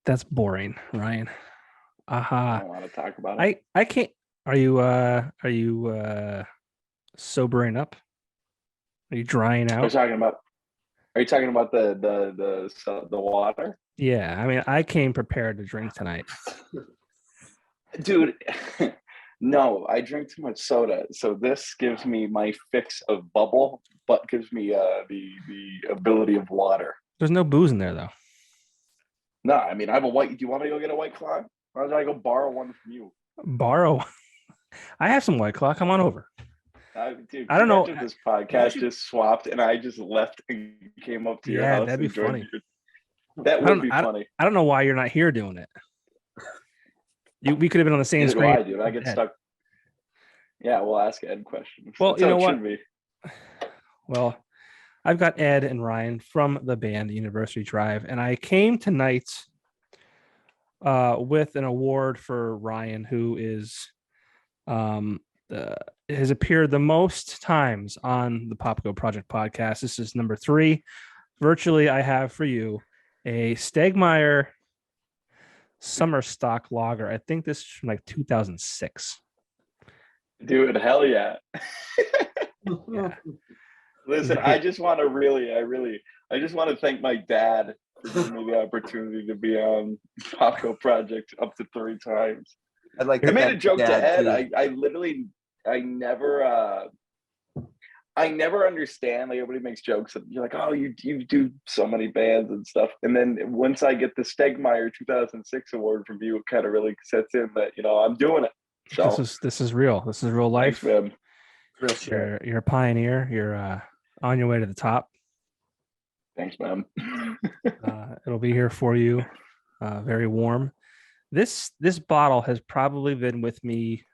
That's boring, Ryan. I Aha. don't want to talk about it. I can't. Are you sobering up? Are you drying Are you out? talking about? Are you talking about the water, Yeah, I mean, I came prepared to drink tonight. dude? No, I drink too much soda, so this gives me my fix of bubble, but gives me the ability of water. There's no booze in there though. No, I mean I have a white. Do you want me to go get a white claw? Or did I go borrow one from you? Borrow. I have some White Claw. Come on over. Dude, I can don't you know. imagine if this You podcast should. just swapped and I just left and came up to your Yeah, house that'd be and joined funny. you? That I would don't. be funny. I don't know why you're not here doing it. We could have been on the same Neither do screen. I, dude. I get stuck. Yeah, we'll ask Ed questions. Well, That's you how know it what? should be. Well, I've got Ed and Ryan from the band University Drive, and I came tonight with an award for Ryan, who is um, uh, has appeared the most times on the Popko Project podcast. This is number 3. Virtually, I have for you a Stegmeyer Summer Stock Lager. I think this is from like 2006. Dude, hell yeah. Yeah. Listen, I just want to I just want to thank my dad for giving me the opportunity to be on Popko Project up to 3 times. I'd like I to made a thank joke your to dad, Ed. too. I literally, I never understand. Like everybody makes jokes and you're like, oh, you do so many bands and stuff. And then once I get the Stegmeyer 2006 award from you, it kind of really sets in that, I'm doing it. So This is real. This is real life. thanks, man. Real shit. You're a pioneer. You're on your way to the top. Thanks, man. It'll be here for you. Very warm. This bottle has probably been with me.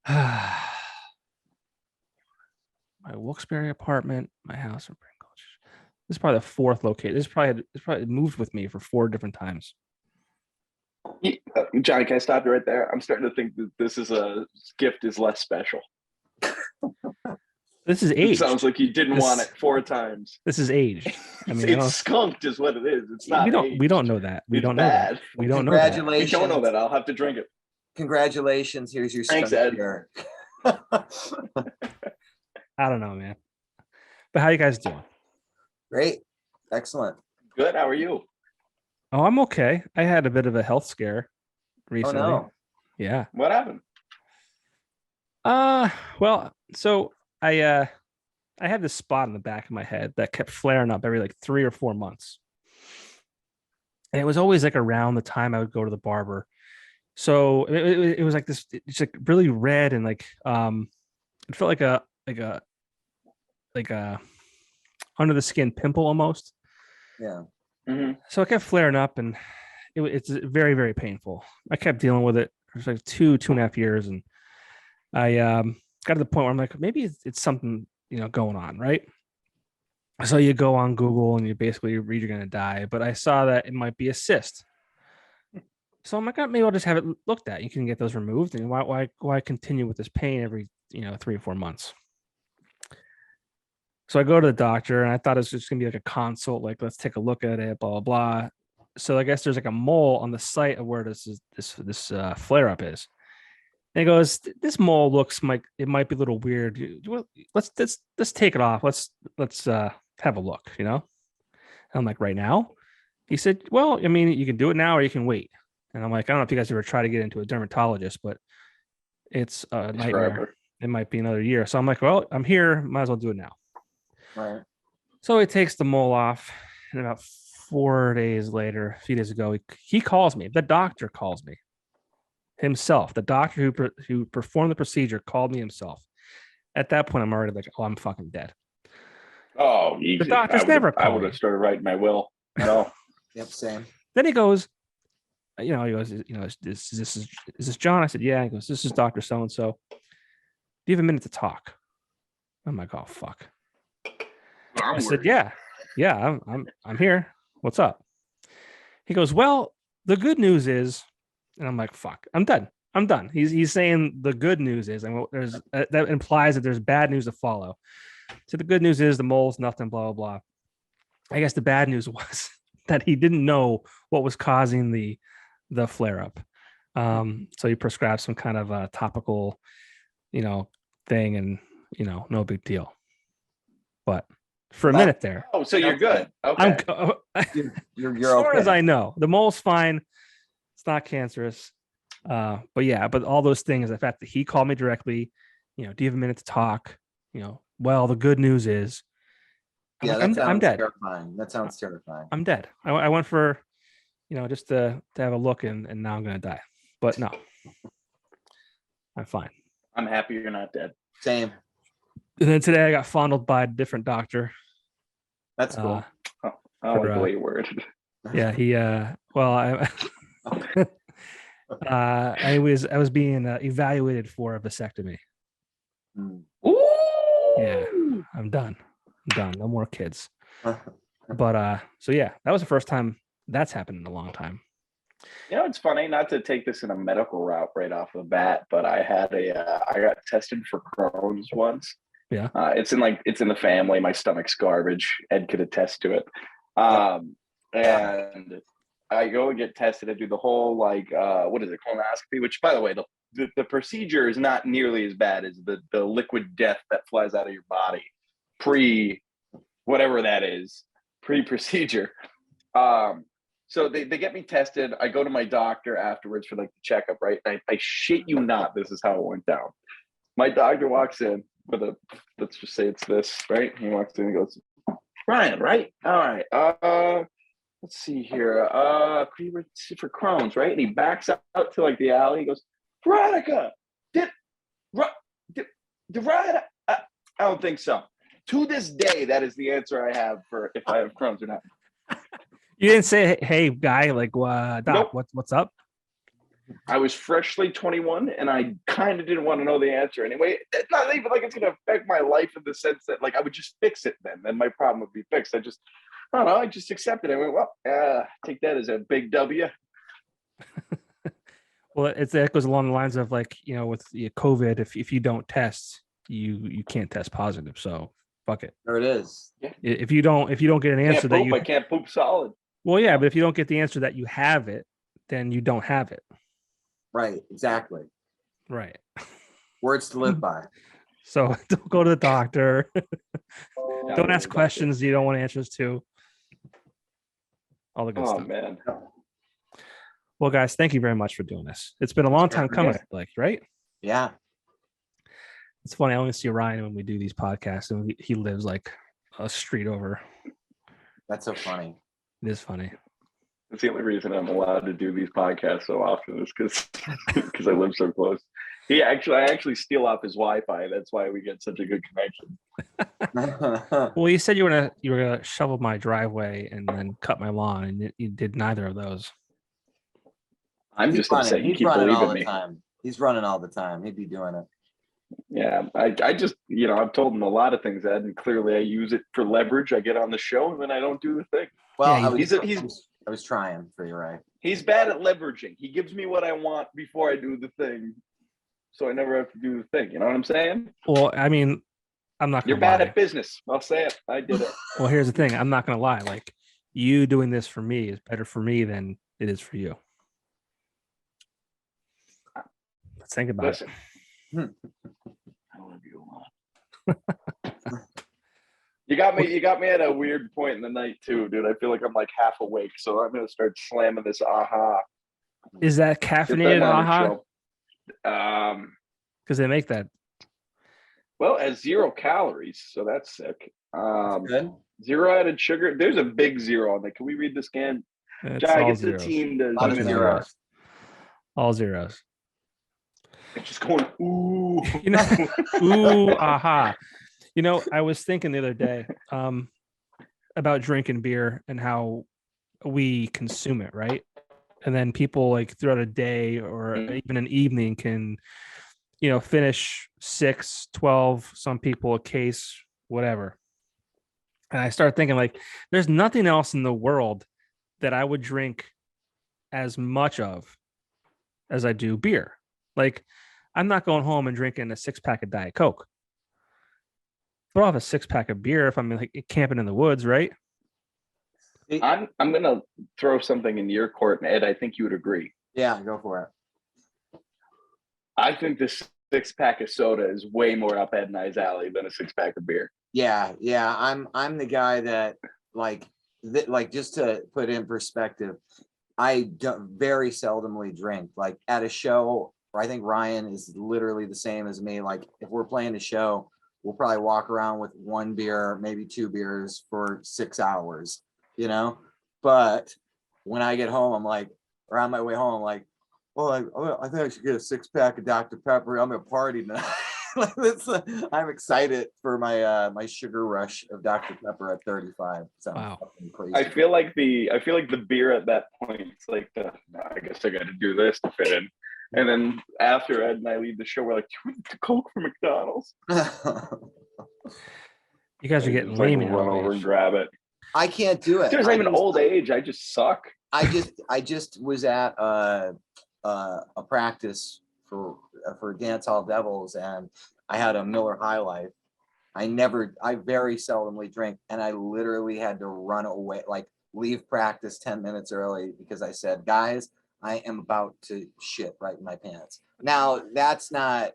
My Wilkes-Barre apartment, my house in Pringles. This is probably the 4th location. This probably moved with me for 4 different times. Johnny, can I stop you right there? I'm starting to think that this is a gift is less special. This is It aged. sounds like you didn't want it 4 times. This is aged. I mean, it's skunked is what it is. It's not. We don't know that. We It's don't know bad. that. We don't know that. Congratulations. You don't know that. I'll have to drink it. Congratulations. Here's your Thanks, skunk Ed. beer. I don't know, man. But how you guys doing? Great. Excellent. Good. How are you? Oh, I'm okay. I had a bit of a health scare recently. Oh, no. Yeah. What happened? Well, so I had this spot in the back of my head that kept flaring up every like 3 or 4 months. And it was always like around the time I would go to the barber. So it was like this, it's like really red and like it felt like a under the skin pimple almost. Yeah. Mm-hmm. So it kept flaring up and it's very, very painful. I kept dealing with it for like 2.5 years. And I got to the point where I'm like, maybe it's something, going on, right? So you go on Google and you basically read you're going to die. But I saw that it might be a cyst. So I'm like, oh, maybe I'll just have it looked at. You can get those removed. And why continue with this pain every, 3 or 4 months? So I go to the doctor and I thought it was just gonna be like a consult, like let's take a look at it, blah, blah, blah. So I guess there's like a mole on the site of where this flare up is. And he goes, this mole looks like it might be a little weird. Let's take it off. Let's have a look, And I'm like, right now? He said, well, I mean, you can do it now or you can wait. And I'm like, I don't know if you guys ever try to get into a dermatologist, but it's a nightmare. Forever. It might be another year. So I'm like, well, I'm here. Might as well do it now. Right. So he takes the mole off. And about 4 days later, a few days ago, he calls me. The doctor calls me himself. The doctor who performed the procedure called me himself. At that point, I'm already like, oh, I'm fucking dead. Oh, easy. The doctor's never I called would me. have started writing my will. No. Yep. Same. Then he goes, is this John? I said, yeah. He goes, this is Dr. So-and-so. Do you have a minute to talk? I'm like, oh, fuck. I said, yeah, I'm here. What's up? He goes, well, the good news is, and I'm like, fuck, I'm done. I'm done. He's saying the good news is, and there's that implies that there's bad news to follow. So the good news is the mole's nothing, blah blah blah. I guess the bad news was that he didn't know what was causing the flare up. So he prescribed some kind of a topical, thing, and no big deal. But for a minute there, Oh, so you're good. I'm Okay. You're as far okay. as I know, the mole's fine. It's not cancerous. But all those things, the fact that he called me directly, do you have a minute to talk? Well, the good news is, Yeah, I'm that sounds dead. terrifying. That sounds terrifying. I'm dead. I went for, just to have a look, and now I'm gonna die. But no, I'm fine. I'm happy you're not dead. Same. And then today I got fondled by a different doctor. That's cool. I don't like the For, way you worded. Yeah, he I was being evaluated for a vasectomy. Mm. Ooh. Yeah, I'm done. No more kids. But so yeah, that was the first time that's happened in a long time. It's funny, not to take this in a medical route right off the bat, but I got tested for Crohn's once. Yeah. It's in the family. My stomach's garbage. Ed could attest to it. And I go and get tested. I do the whole what is it, colonoscopy? Which, by the way, the procedure is not nearly as bad as the liquid death that flies out of your body pre whatever that is, pre-procedure. So they get me tested. I go to my doctor afterwards for the checkup, right? I shit you not, this is how it went down. My doctor walks in with let's just say it's this, right? He walks in and goes, Ryan, right? All right. Let's see here. For Crohn's, right? And he backs out to the alley. He goes, Veronica, did Veronica? I don't think so. To this day, that is the answer I have for if I have Crohn's or not. You didn't say, "Hey, guy, Doc, Nope. what's up?" I was freshly 21, and I kind of didn't want to know the answer anyway. It's not even like it's going to affect my life in the sense that I would just fix it then my problem would be fixed. I don't know. I just accepted it. I went, well, take that as a big W. Well, it goes along the lines of with COVID, if you don't test, you can't test positive. So fuck it. There it is. Yeah. If you don't get an answer I can't poop solid. Well, yeah, but if you don't get the answer that you have it, then you don't have it. Right. Exactly. Right. Words to live by. So don't go to the doctor. No, Don't ask questions you don't want answers to. All the good stuff. Oh man. Well, guys, thank you very much for doing this. It's been a long time coming, right? Yeah. It's funny. I only see Ryan when we do these podcasts, and he lives a street over. That's so funny. It is funny. That's the only reason I'm allowed to do these podcasts so often is because I live so close. I actually steal off his Wi-Fi. That's why we get such a good connection. Well, you said you were gonna shovel my driveway and then cut my lawn, and you did neither of those. I'm just upset you keep believing me. He's running all the time. He'd be doing it. Yeah, I just I've told him a lot of things, Ed, and clearly I use it for leverage. I get on the show and then I don't do the thing. Well, yeah, I was trying for you, right? He's bad at leveraging. He gives me what I want before I do the thing, so I never have to do the thing. You know what I'm saying? Well, I mean, I'm not. You're bad at business. I'll say it. I did it. Well, here's the thing. I'm not gonna lie. You doing this for me is better for me than it is for you. Let's think about it. I love you a lot. You got me at a weird point in the night too, dude. I feel like I'm half awake, so I'm gonna start slamming this aha. Is that caffeinated aha? Because they make that. Well, it has 0 calories, so that's sick. Good. 0 added sugar. There's a big 0 on there. Can we read the scan? Jai, get the team to All zeros. All zeros. It's just going ooh. Ooh, aha. I was thinking the other day about drinking beer and how we consume it, right? And then people throughout a day or even an evening can, finish 6, 12, some people a case, whatever. And I started thinking there's nothing else in the world that I would drink as much of as I do beer. Like, I'm not going home and drinking a 6-pack of Diet Coke, but I'll have a 6-pack of beer if I'm like camping in the woods, right? I'm gonna throw something in your court, and Ed, I think you would agree. Yeah, go for it. I think this 6-pack of soda is way more up Ed and I's alley than a 6-pack of beer. Yeah, I'm the guy that like just to put in perspective, I very seldomly drink. Like at a show, I think Ryan is literally the same as me. Like if we're playing a show, we'll probably walk around with 1 beer, maybe 2 beers for 6 hours, you know. But when I get home, I'm like, or on my way home, I'm like, well, I think I should get a 6-pack of Dr. Pepper. I'm gonna party tonight. Like I'm excited for my my sugar rush of Dr. Pepper at 35. Sounds Wow. fucking crazy. I feel like the beer at that point, it's like I guess I got to do this to fit in. And then after Ed and I leave the show, we're like, "Do you want the Coke from McDonald's?" You guys are getting Just, like, lame in run your over age. and grab it. I can't do it. There's not even old age. I just suck. I just was at a practice for Dance Hall Devils, and I had a Miller High Life. I very seldomly drink, and I literally had to run away, like leave practice 10 minutes early because I said, guys, I am about to shit right in my pants. Now that's not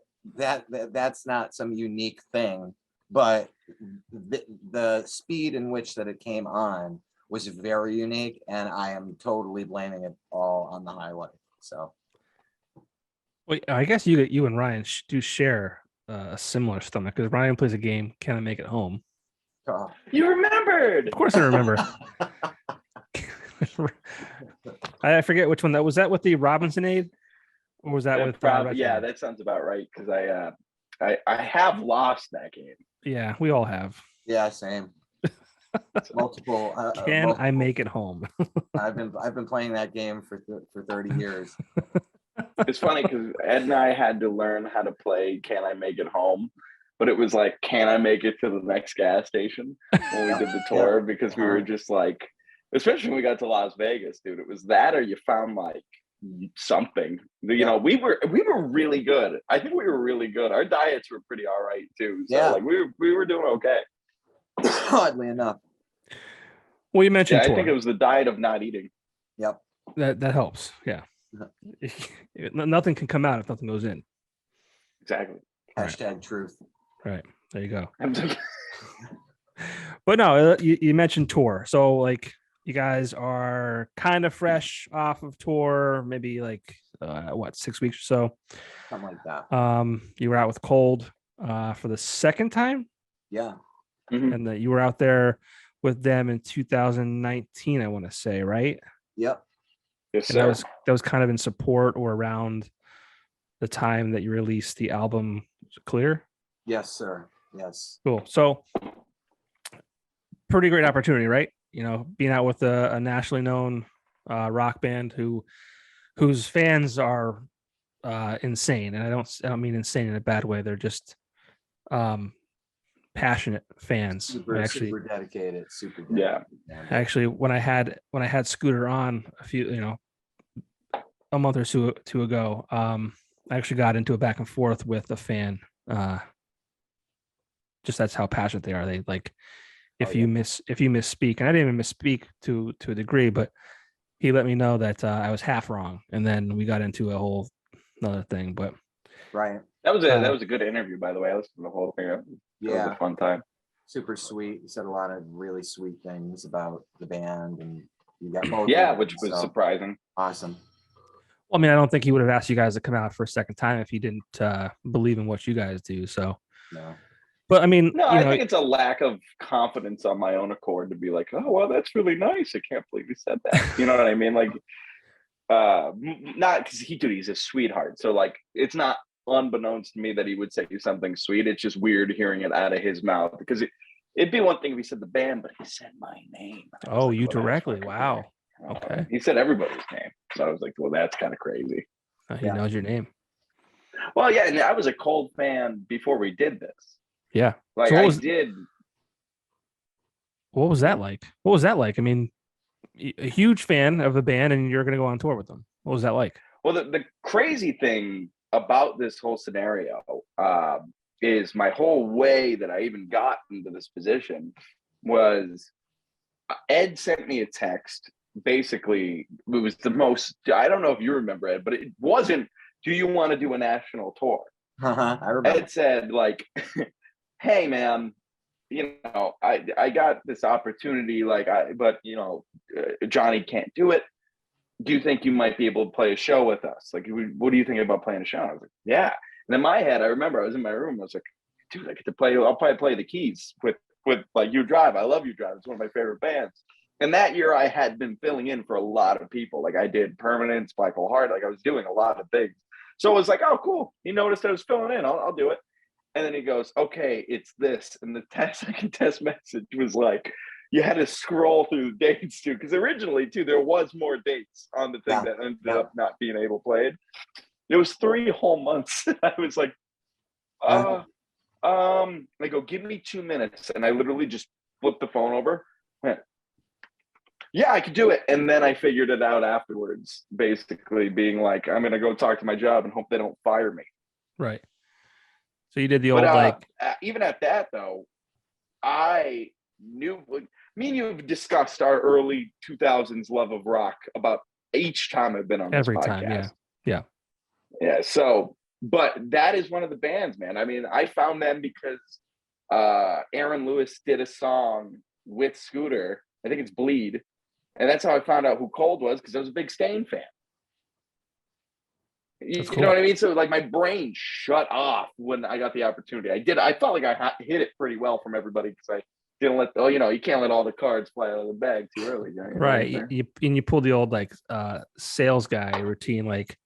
some unique thing, but the speed in which that it came on was very unique, and I am totally blaming it all on the High Life. So Wait, I guess you and Ryan do share a similar stomach because Ryan plays a game. Can I make it home? oh. You remembered. Of course, I remember. I forget which one that was. That with the Robinson aid, or was that with? Yeah, that sounds about right. Because I have lost that game. Yeah, we all have. Yeah, same. Multiple. Can multiple. I make it home? I've been playing that game for 30 years. It's funny because Ed and I had to learn how to play Can I Make It Home? But it was like, can I make it to the next gas station when we did the tour? Because we were just like, especially when we got to Las Vegas, dude, it was that or you found like something. You know, we were really good. I think we were really good. Our diets were pretty all right too. So like we were doing okay. Oddly enough. Well, you mentioned I think it was the diet of not eating. Yep. That helps. Yeah. Nothing can come out if nothing goes in. Exactly. Hashtag truth. Right. There you go. But no, you mentioned tour. So like you guys are kind of fresh off of tour, maybe like 6 weeks or so. Something like that. You were out with Cold for the second time. Yeah. Mm-hmm. And that you were out there with them in 2019, I want to say, right? Yep. Yes, and that was kind of in support or around the time that you released the album Clear. Yes, sir. Yes. Cool. So pretty great opportunity, right? You know, being out with a nationally known rock band whose fans are insane. And I don't mean insane in a bad way. They're just passionate fans. Super dedicated. Super dedicated. Yeah. Actually, when I had Scooter on a month or two ago, I actually got into a back and forth with a fan. Just that's how passionate they are. They like if you misspeak, and I didn't even misspeak to a degree, but he let me know that I was half wrong, and then we got into a whole another thing. But right, that was a good interview, by the way. I listened to the whole thing. It was a fun time. Super sweet. He said a lot of really sweet things about the band, and you got both. Which was surprising. Awesome. Well, I mean, I don't think he would have asked you guys to come out for a second time if he didn't believe in what you guys do. So, no. But I mean, I think it's a lack of confidence on my own accord to be like, oh, well, that's really nice. I can't believe you said that. You know what I mean? Like, not because he's a sweetheart. So like, it's not unbeknownst to me that he would say something sweet. It's just weird hearing it out of his mouth because it'd be one thing if he said the band, but he said my name. Oh, you directly. Wow. Okay. He said everybody's name. So I was like, well, that's kind of crazy. He knows your name. Well, yeah. And I was a Cold fan before we did this. Yeah. Like so what was that like? I mean, a huge fan of the band and you're going to go on tour with them. What was that like? Well, the crazy thing about this whole scenario is my whole way that I even got into this position was Ed sent me a text. Basically, it was the most, I don't know if you remember, Ed, but it wasn't, do you want to do a national tour? I remember. Ed said, like, hey, man, you know, I got this opportunity, like, but, you know, Johnny can't do it. Do you think you might be able to play a show with us? Like, what do you think about playing a show? I was like, yeah. And in my head, I remember I was in my room. I was like, dude, I get to play. I'll probably play the keys with like You Drive. I love You Drive. It's one of my favorite bands. And that year, I had been filling in for a lot of people. Like I did Permanence, Black Hole Heart. Like I was doing a lot of things. So it was like, oh, cool. He noticed I was filling in. I'll do it. And then he goes, okay, it's this. And the second test message was like, you had to scroll through the dates too, because originally too there was more dates on the thing that ended up not being able played. It was 3 whole months. I was like, I go, give me 2 minutes, and I literally just flipped the phone over. Went, yeah, I could do it, and then I figured it out afterwards. Basically, being like, I'm gonna go talk to my job and hope they don't fire me. Right. So you did the old even at that though, I knew, like, me and you have discussed our early 2000s love of rock about each time I've been on this podcast. Time, yeah. So, but that is one of the bands, man. I mean, I found them because Aaron Lewis did a song with Scooter. I think it's Bleed, and that's how I found out who Cold was, because I was a big Stain fan. You know what I mean? So like my brain shut off when I got the opportunity. I felt like I hit it pretty well from everybody, because I didn't let, you can't let all the cards fly out of the bag too early. Right. You pull the old like sales guy routine. Like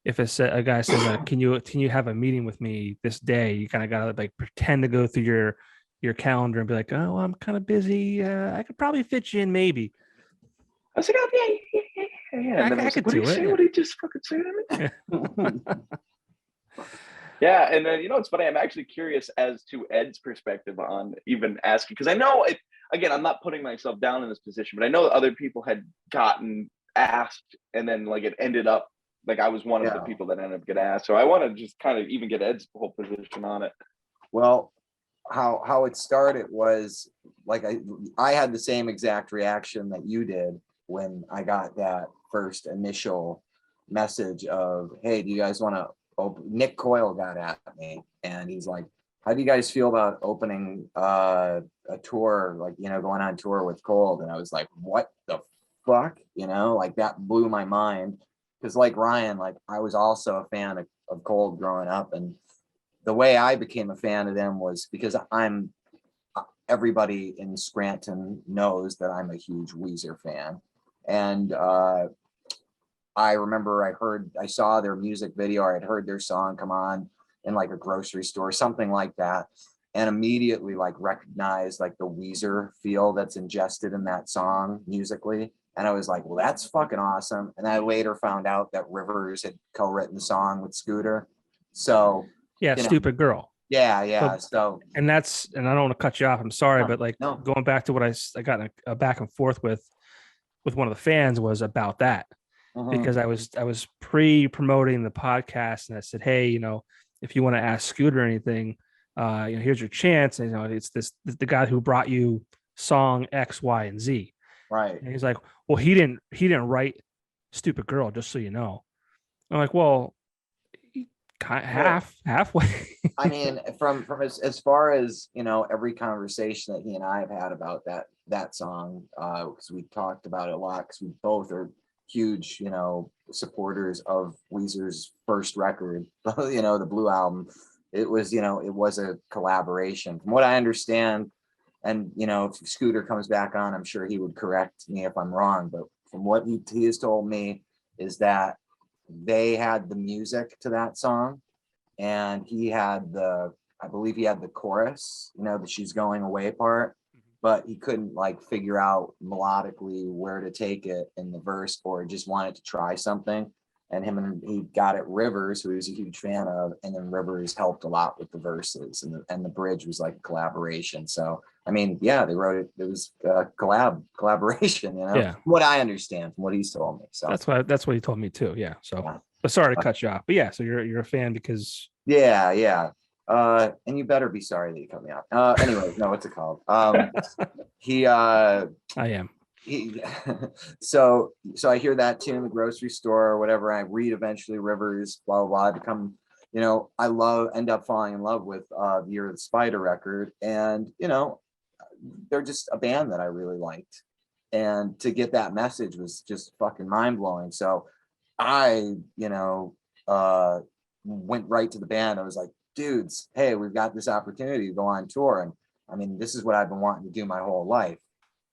if a guy says, can you have a meeting with me this day? You kind of got to like pretend to go through your calendar and be like, oh, I'm kind of busy. I could probably fit you in maybe. I was like, oh, yeah. And then I could do it. What did he just fucking say to me? Yeah, and then it's funny. I'm actually curious as to Ed's perspective on even asking, because I know again, I'm not putting myself down in this position, but I know that other people had gotten asked, and then like it ended up like I was one of the people that ended up getting asked. So I want to just kind of even get Ed's whole position on it. Well, how it started was like I had the same exact reaction that you did when I got that first initial message of, hey, do you guys want to open? Nick Coyle got at me, and he's like, how do you guys feel about opening a tour, like, going on tour with Cold? And I was like, what the fuck? Like that blew my mind, because like Ryan, like I was also a fan of Cold growing up, and the way I became a fan of them was because everybody in Scranton knows that I'm a huge Weezer fan. And I remember I saw their music video, or I'd heard their song come on in like a grocery store, something like that, and immediately like recognized like the Weezer feel that's ingested in that song musically. And I was like, well, that's fucking awesome. And I later found out that Rivers had co-written the song with Scooter. So yeah, Stupid Girl. Yeah. So and I don't want to cut you off. I'm sorry, but like going back to what I got in a back and forth with one of the fans was about that, because I was pre-promoting the podcast, and I said, hey, if you want to ask Scooter anything, here's your chance. And it's the guy who brought you song X, Y, and Z. Right. And he's like, well, he didn't write Stupid Girl, just so you know. I'm like, well, halfway. I mean, from as far as every conversation that he and I have had about that song, because we talked about it a lot, because we both are huge supporters of Weezer's first record, the Blue Album. It was a collaboration, from what I understand. And if Scooter comes back on, I'm sure he would correct me if I'm wrong, but from what he has told me is that they had the music to that song, and I believe he had the chorus, the She's Going Away part, but he couldn't like figure out melodically where to take it in the verse, or just wanted to try something. And he got it Rivers, who he was a huge fan of, and then Rivers helped a lot with the verses, and the bridge was like a collaboration. So I mean, yeah, they wrote it. It was a collaboration, from what I understand, from what he's told me. So that's what he told me too. Yeah. So But sorry to cut you off. But yeah, so you're a fan because Yeah. And you better be sorry that you cut me off. Anyway, no, what's it called? He I am. he so I hear that tune in the grocery store or whatever. I read eventually Rivers, blah blah blah. I become, end up falling in love with the Year of the Spider record, and they're just a band that I really liked. And to get that message was just fucking mind blowing. So I, went right to the band. I was like, dudes, hey, we've got this opportunity to go on tour. And I mean, this is what I've been wanting to do my whole life,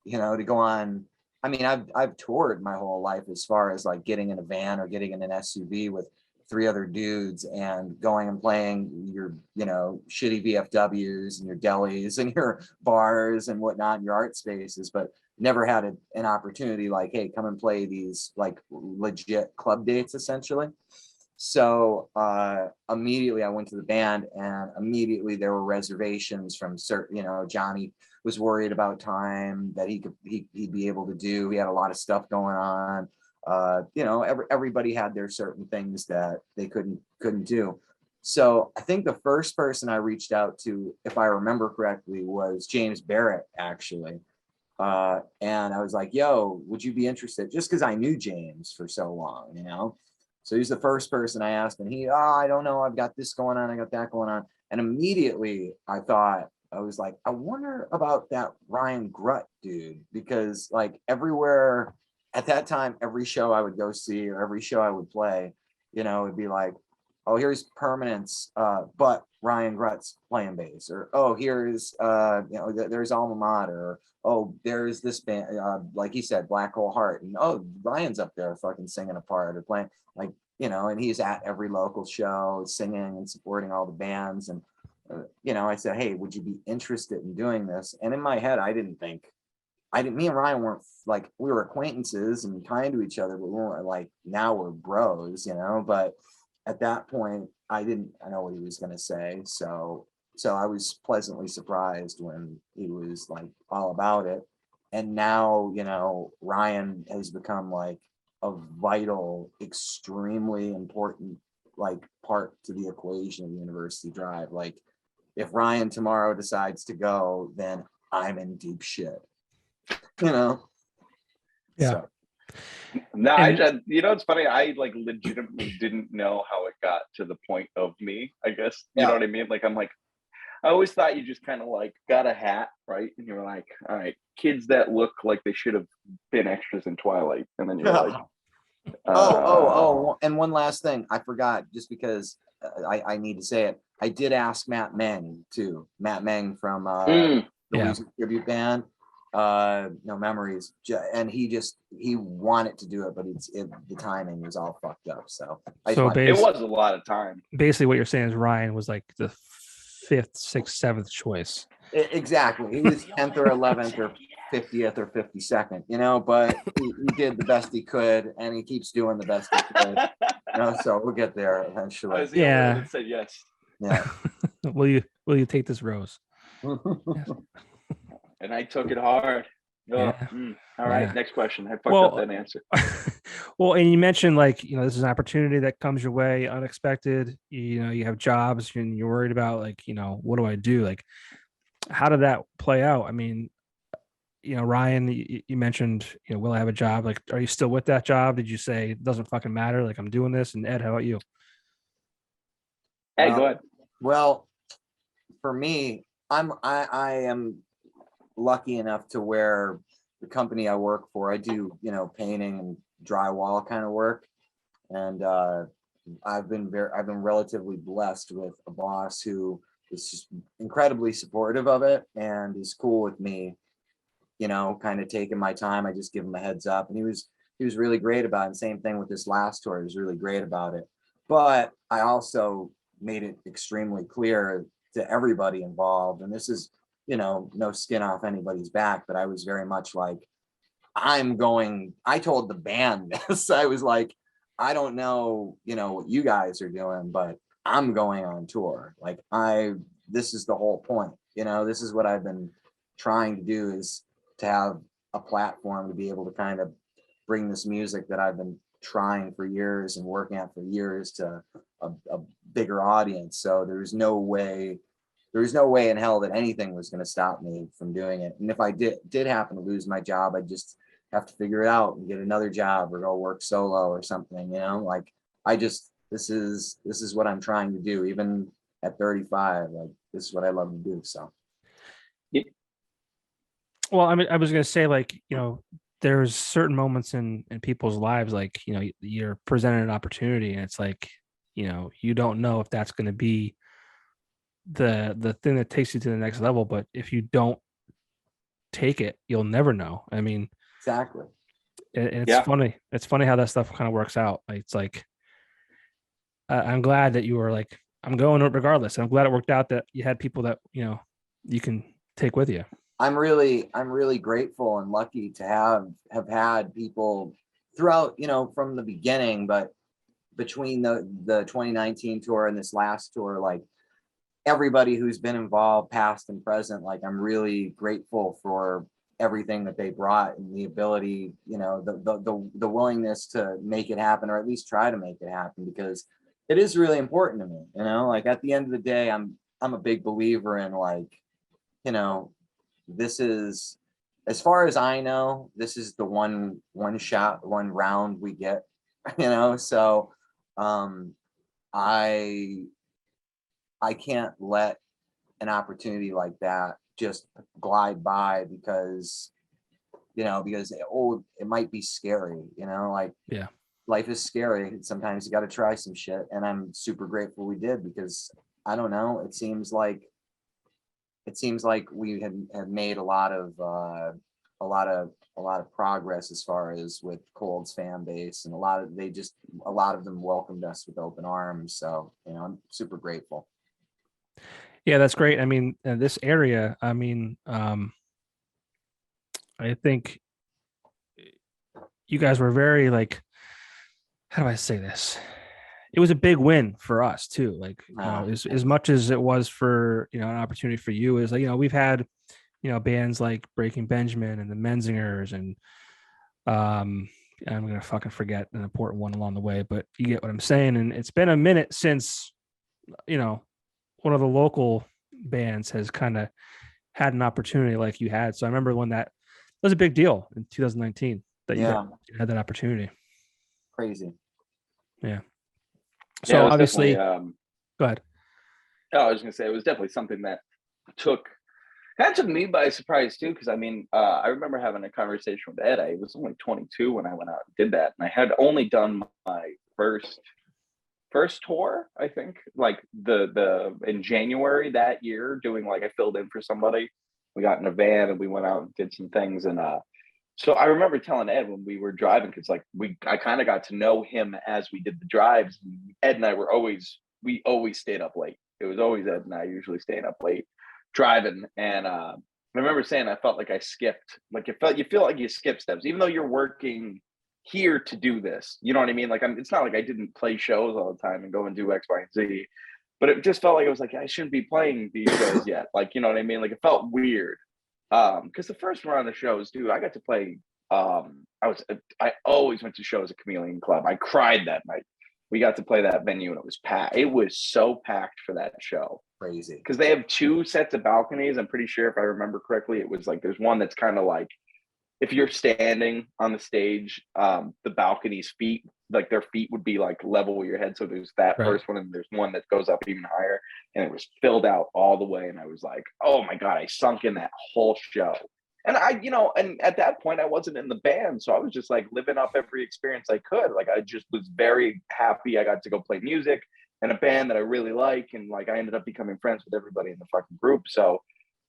to go on. I mean, I've toured my whole life as far as like getting in a van or getting in an SUV with three other dudes and going and playing your, shitty VFWs and your delis and your bars and whatnot, and your art spaces, but never had an opportunity like, hey, come and play these like legit club dates essentially. So immediately I went to the band, and immediately there were reservations from certain, Johnny was worried about time that he'd be able to do. He had a lot of stuff going on. Everybody had their certain things that they couldn't do. So I think the first person I reached out to, if I remember correctly, was James Barrett, actually. And I was like, yo, would you be interested? Just because I knew James for so long. So he's the first person I asked, and I don't know, I've got this going on, I got that going on. And immediately I was like, I wonder about that Ryan Grutt dude, because like everywhere at that time, every show I would go see or every show I would play, it'd be like, oh, here's Permanence, but Ryan Grutt's playing bass, or oh, here's there's Alma Mater, or oh, there's this band, like he said, Black Hole Heart, and oh, Ryan's up there fucking singing a part or playing, like, and he's at every local show singing and supporting all the bands. And I said, hey, would you be interested in doing this? And in my head, me and Ryan weren't like, we were acquaintances and kind to each other, but we weren't like, now we're bros, but at that point I didn't know what he was going to say. So I was pleasantly surprised when he was like all about it. And now, Ryan has become like a vital, extremely important like part to the equation of University Drive. Like if Ryan tomorrow decides to go, then I'm in deep shit. Yeah. So. No, it's funny. I like legitimately didn't know how it got to the point of me, I guess. You know what I mean? Like, I'm like, I always thought you just kind of like got a hat, right? And you're like, all right, kids that look like they should have been extras in Twilight. And then you're like, and one last thing I forgot, just because I need to say it. I did ask Matt Meng too. Matt Meng from the Music Tribute Band. No Memories, and he wanted to do it, but the timing was all fucked up. So it was a lot of time. Basically, what you're saying is Ryan was like the 5th, 6th, 7th choice. Exactly, he was 10th or 11th or 50th or 52nd, but he did the best he could, and he keeps doing the best he could. So we'll get there eventually. I was the only one that said yes. Yeah. Will you take this rose? And I took it hard. All right, next question. I fucked up that answer. Well, and you mentioned like, this is an opportunity that comes your way unexpected. You have jobs and you're worried about like, what do I do? Like, how did that play out? I mean, Ryan, you mentioned, will I have a job? Like, are you still with that job? Did you say it doesn't fucking matter? Like, I'm doing this. And Ed, how about you? Hey, go ahead. Well, for me, I am lucky enough to where the company I work for, I do, painting and drywall kind of work. And I've been relatively blessed with a boss who is just incredibly supportive of it and is cool with me, kind of taking my time. I just give him a heads up, and he was really great about it. And same thing with this last tour, he was really great about it. But I also made it extremely clear to everybody involved, and this is, no skin off anybody's back, but I was very much like, I told the band this. I was like, I don't know, what you guys are doing, but I'm going on tour. Like this is the whole point. This is what I've been trying to do, is to have a platform to be able to kind of bring this music that I've been trying for years and working at for years to a bigger audience. So there's no way in hell that anything was going to stop me from doing it. And if I did happen to lose my job, I'd just have to figure it out and get another job or go work solo or something, you know. Like this is what I'm trying to do, even at 35. Like, this is what I love to do. So Well, I mean, I was gonna say, like, you know, there's certain moments in people's lives, like, you know, you're presented an opportunity, and it's like, you know, you don't know if that's going to be the thing that takes you to the next level. But if you don't take it, you'll never know. I mean, exactly. it's funny. It's funny how that stuff kind of works out. Like, it's like, I'm glad that you were like, I'm going regardless. And I'm glad it worked out that you had people that, you know, you can take with you. I'm really grateful and lucky to have had people throughout, you know, from the beginning, but between the 2019 tour and this last tour, like, everybody who's been involved, past and present, like, I'm really grateful for everything that they brought and the ability, you know, the willingness to make it happen, or at least try to make it happen, because it is really important to me, you know. Like, at the end of the day, I'm a big believer in, like, you know, this is, as far as I know, this is the one shot, one round we get, you know. So I can't let an opportunity like that just glide by because, you know, it might be scary, you know. Like, Yeah, life is scary. Sometimes you got to try some shit, and I'm super grateful we did, because I don't know, it seems like we have made a lot of progress as far as with Cold's fan base, and a lot of them welcomed us with open arms. So, you know, I'm super grateful. yeah, that's great. I mean, this area, I mean, I think you guys were very, like, how do I say this? It was a big win for us too. Like, you know, as much as it was for, you know, an opportunity for you, is like, you know, we've had, you know, bands like Breaking Benjamin and the Menzingers, and I'm gonna fucking forget an important one along the way, but you get what I'm saying. And it's been a minute since, you know, one of the local bands has kind of had an opportunity like you had. So I remember when that was a big deal in 2019 that you had that opportunity. Crazy. Yeah. So obviously, go ahead. Oh, I was gonna say, it was definitely something that took me by surprise too, because I mean, I remember having a conversation with Ed. I was only 22 when I went out and did that, and I had only done my first tour, I think, like the in January that year, doing, like, I filled in for somebody. We got in a van and we went out and did some things, and so I remember telling Ed when we were driving, because, like, I kind of got to know him as we did the drives. Ed and I we always stayed up late. It was always Ed and I usually staying up late driving, and I remember saying I felt like I skipped. Like, you feel like you skip steps, even though you're working here to do this. You know what I mean? Like, it's not like I didn't play shows all the time and go and do X, Y, and Z, but it just felt like I was like, I shouldn't be playing these shows yet. Like, you know what I mean? Like, it felt weird. Because the first round of shows, dude, I got to play. I always went to shows at Chameleon Club. I cried that night. We got to play that venue, and it was packed. It was so packed for that show. Crazy. Because they have 2 sets of balconies. I'm pretty sure, if I remember correctly, it was like, there's one that's kind of like, if you're standing on the stage, the balcony's feet, like, their feet would be like level with your head. So there's that first one, and there's one that goes up even higher, and it was filled out all the way. And I was like, oh my God, I sunk in that whole show. And and at that point I wasn't in the band. So I was just like living up every experience I could. Like, I just was very happy I got to go play music in a band that I really like. And, like, I ended up becoming friends with everybody in the fucking group. So,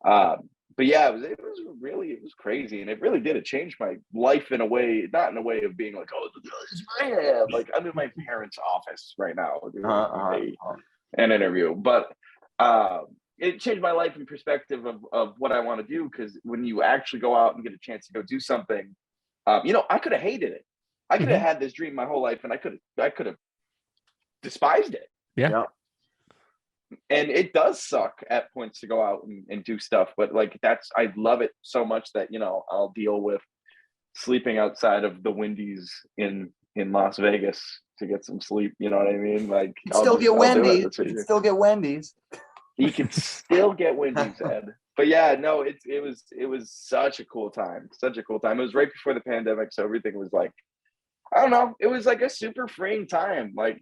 but yeah, it was crazy, and it really did. It changed my life in a way, not in a way of being like, oh, this is my head. Like, I'm in my parents' office right now doing an interview, but it changed my life in perspective of what I want to do. Because when you actually go out and get a chance to go do something, you know, I could have hated it. I could have had this dream my whole life, and I could have despised it. Yeah. And it does suck at points to go out and do stuff, but, like, I love it so much that, you know, I'll deal with sleeping outside of the Wendy's in in Las Vegas to get some sleep. You know what I mean? Like, You can still get Wendy's. That's what You can still get Wendy's. you can still get Wendy's, Ed. But yeah, no, it was such a cool time. Such a cool time. It was right before the pandemic, so everything was like, I don't know. It was like a super freeing time. Like,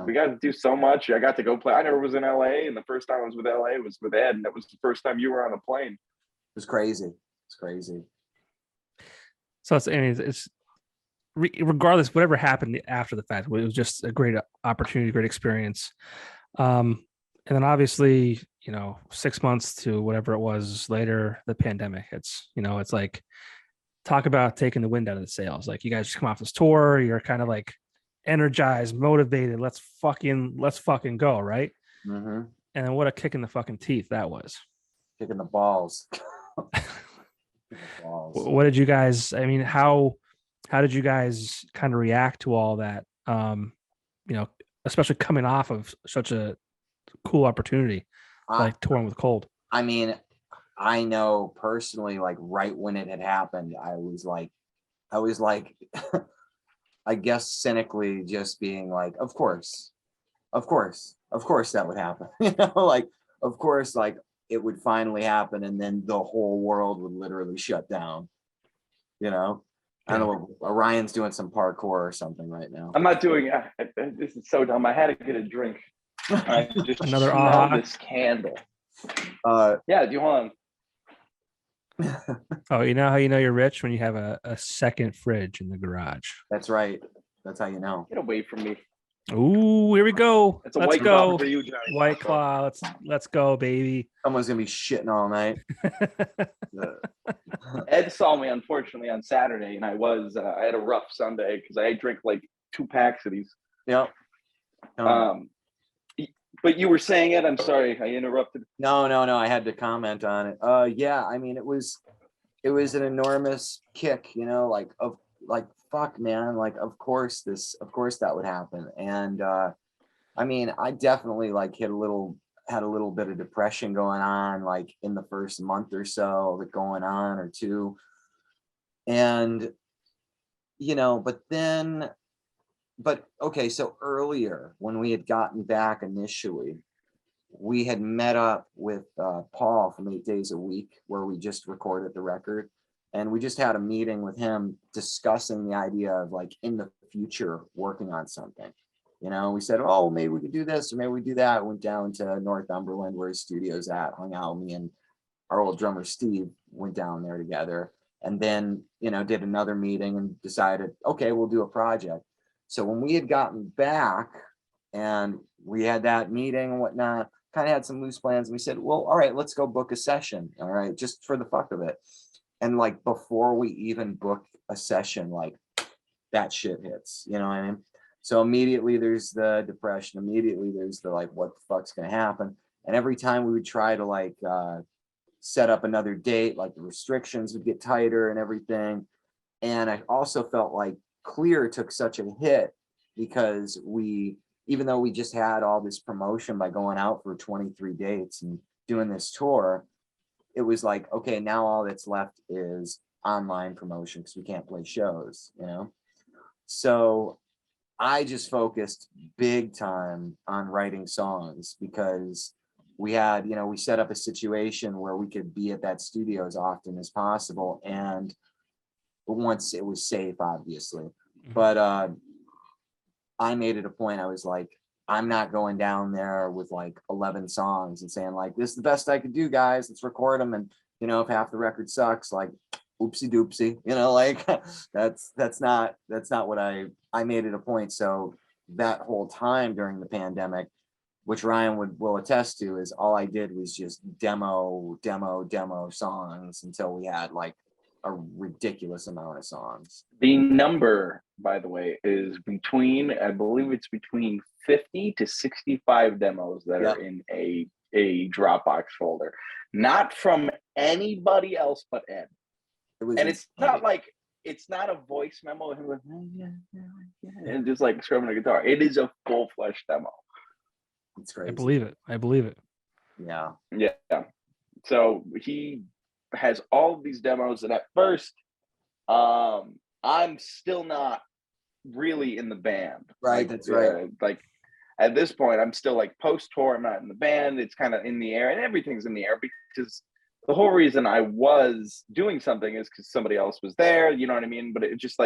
we got to do so much. I got to go play. I never was in LA, and the first time I was with LA was with Ed, and that was the first time you were on a plane. It was crazy. It's crazy. So it's regardless, whatever happened after the fact, it was just a great opportunity, great experience. And then obviously, 6 months to whatever it was later, the pandemic. It's like, talk about taking the wind out of the sails. Like, you guys just come off this tour, you're kind of like energized, motivated. Let's fucking go, right? Mm-hmm. And then what a kick in the fucking teeth that was. Kicking the balls. What did you guys? I mean, how did you guys kind of react to all that? Especially coming off of such a cool opportunity, like touring with Cold. I mean, I know personally, like right when it had happened, I was like, I guess cynically just being like, of course that would happen. Like, of course, like it would finally happen, and then the whole world would literally shut down. I don't know. Orion's doing some parkour or something right now. I'm not doing. This is so dumb. I had to get a drink. I just Another smell this candle. Yeah, do you want? Oh, you know how you know you're rich? When you have a second fridge in the garage. That's right. That's how you know. Get away from me. Ooh, here we go. It's a let's White go. Claw for you, Johnny. White Claw. Let's go, baby. Someone's gonna be shitting all night. Ed saw me, unfortunately, on Saturday, and I had a rough Sunday because I drank like 2 packs of these. Yep. But you were saying it. I'm sorry, I interrupted. No. I had to comment on it. Yeah. I mean, it was an enormous kick. Like fuck, man. Like, of course that would happen. And I mean, I definitely like had a little bit of depression going on, like in the first month or so of it going on, or 2. And but okay, so earlier when we had gotten back initially, we had met up with Paul from 8 Days a Week, where we just recorded the record, and we just had a meeting with him discussing the idea of like in the future working on something. We said, oh, maybe we could do this, or maybe we do that. Went down to Northumberland where his studio's at, hung out. Me and our old drummer Steve went down there together, and then did another meeting and decided, okay, we'll do a project. So when we had gotten back and we had that meeting and whatnot, kind of had some loose plans, and we said, well, all right, let's go book a session. All right, just for the fuck of it. And like before we even book a session, like that shit hits, you know what I mean? So immediately there's the depression, immediately there's the like, what the fuck's gonna happen? And every time we would try to like set up another date, like the restrictions would get tighter and everything. And I also felt like Clear took such a hit because even though we just had all this promotion by going out for 23 dates and doing this tour, it was like, okay, now all that's left is online promotion because we can't play shows, So I just focused big time on writing songs because we had, we set up a situation where we could be at that studio as often as possible. And once it was safe, obviously, but I made it a point. I was like, I'm not going down there with like 11 songs and saying like, this is the best I could do, guys. Let's record them. And, if half the record sucks, like, oopsie doopsie, like that's not what I made it a point. So that whole time during the pandemic, which Ryan will attest to, is all I did was just demo songs until we had like a ridiculous amount of songs. The number, by the way, is I believe it's between 50 to 65 demos that are in a Dropbox folder, not from anybody else but Ed. It's not a voice memo and just like strumming a guitar. It is a full-fledged demo. It's crazy. I believe it. Yeah. So he has all of these demos, and at first, I'm still not really in the band. Right, Like, that's right. Like at this point, I'm still like post tour. I'm not in the band. It's kind of in the air, and everything's in the air because the whole reason I was doing something is because somebody else was there. You know what I mean? But it just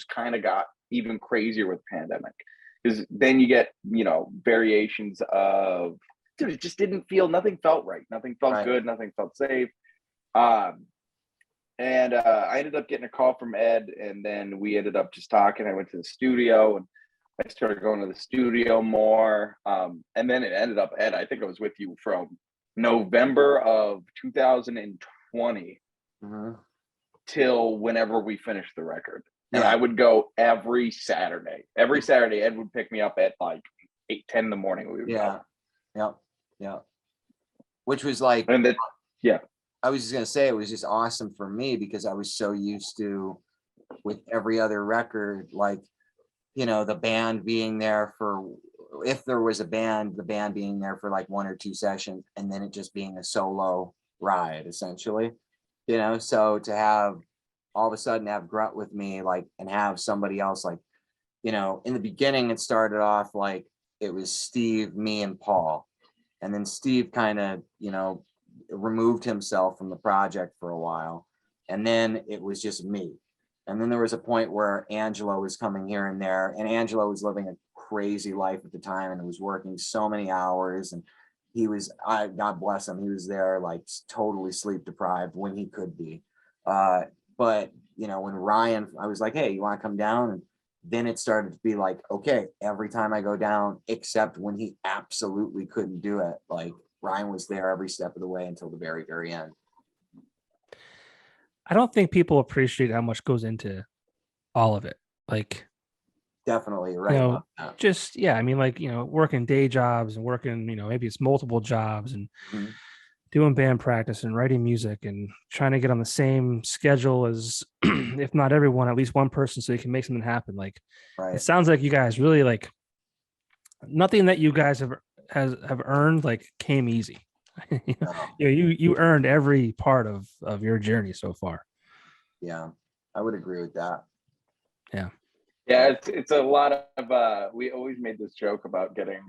kind of got even crazier with the pandemic, because then you get, you know, variations of, dude, it just didn't feel, nothing felt right. Nothing felt good. Nothing felt safe. And I ended up getting a call from Ed, and then we ended up just talking. I went to the studio, and I started going to the studio more. And then it ended up, Ed, I think I was with you from November of 2020 till whenever we finished the record. And I would go every Saturday. Every Saturday, Ed would pick me up at like 8-10 in the morning. We would go. Yeah. Which was like, and then, I was just gonna say, it was just awesome for me because I was so used to, with every other record, like, you know, the band being there for, if there was a band, the band being there for like 1 or 2 sessions, and then it just being a solo ride, essentially, you know. So to have all of a sudden have Grunt with me, like, and have somebody else, like, you know, in the beginning it started off like it was Steve, me, and Paul, and then Steve kind of, you know, removed himself from the project for a while, and then it was just me. And then there was a point where Angelo was coming here and there, and Angelo was living a crazy life at the time and was working so many hours, and he was, God bless him, he was there like totally sleep deprived when he could be. But you know, when Ryan, I was like, hey, you want to come down? And then it started to be like, okay, every time I go down, except when he absolutely couldn't do it, like Ryan was there every step of the way until the very, very end. I don't think people appreciate how much goes into all of it. Like, definitely right. You know, just, yeah, I mean, like, you know, working day jobs and working, you know, maybe it's multiple jobs and doing band practice and writing music and trying to get on the same schedule as, if not everyone, at least one person, so you can make something happen. Like, it sounds like you guys really, like, nothing that you guys have earned like came easy. You know, you earned every part of your journey so far. Yeah, I would agree with that. Yeah, it's a lot of we always made this joke about getting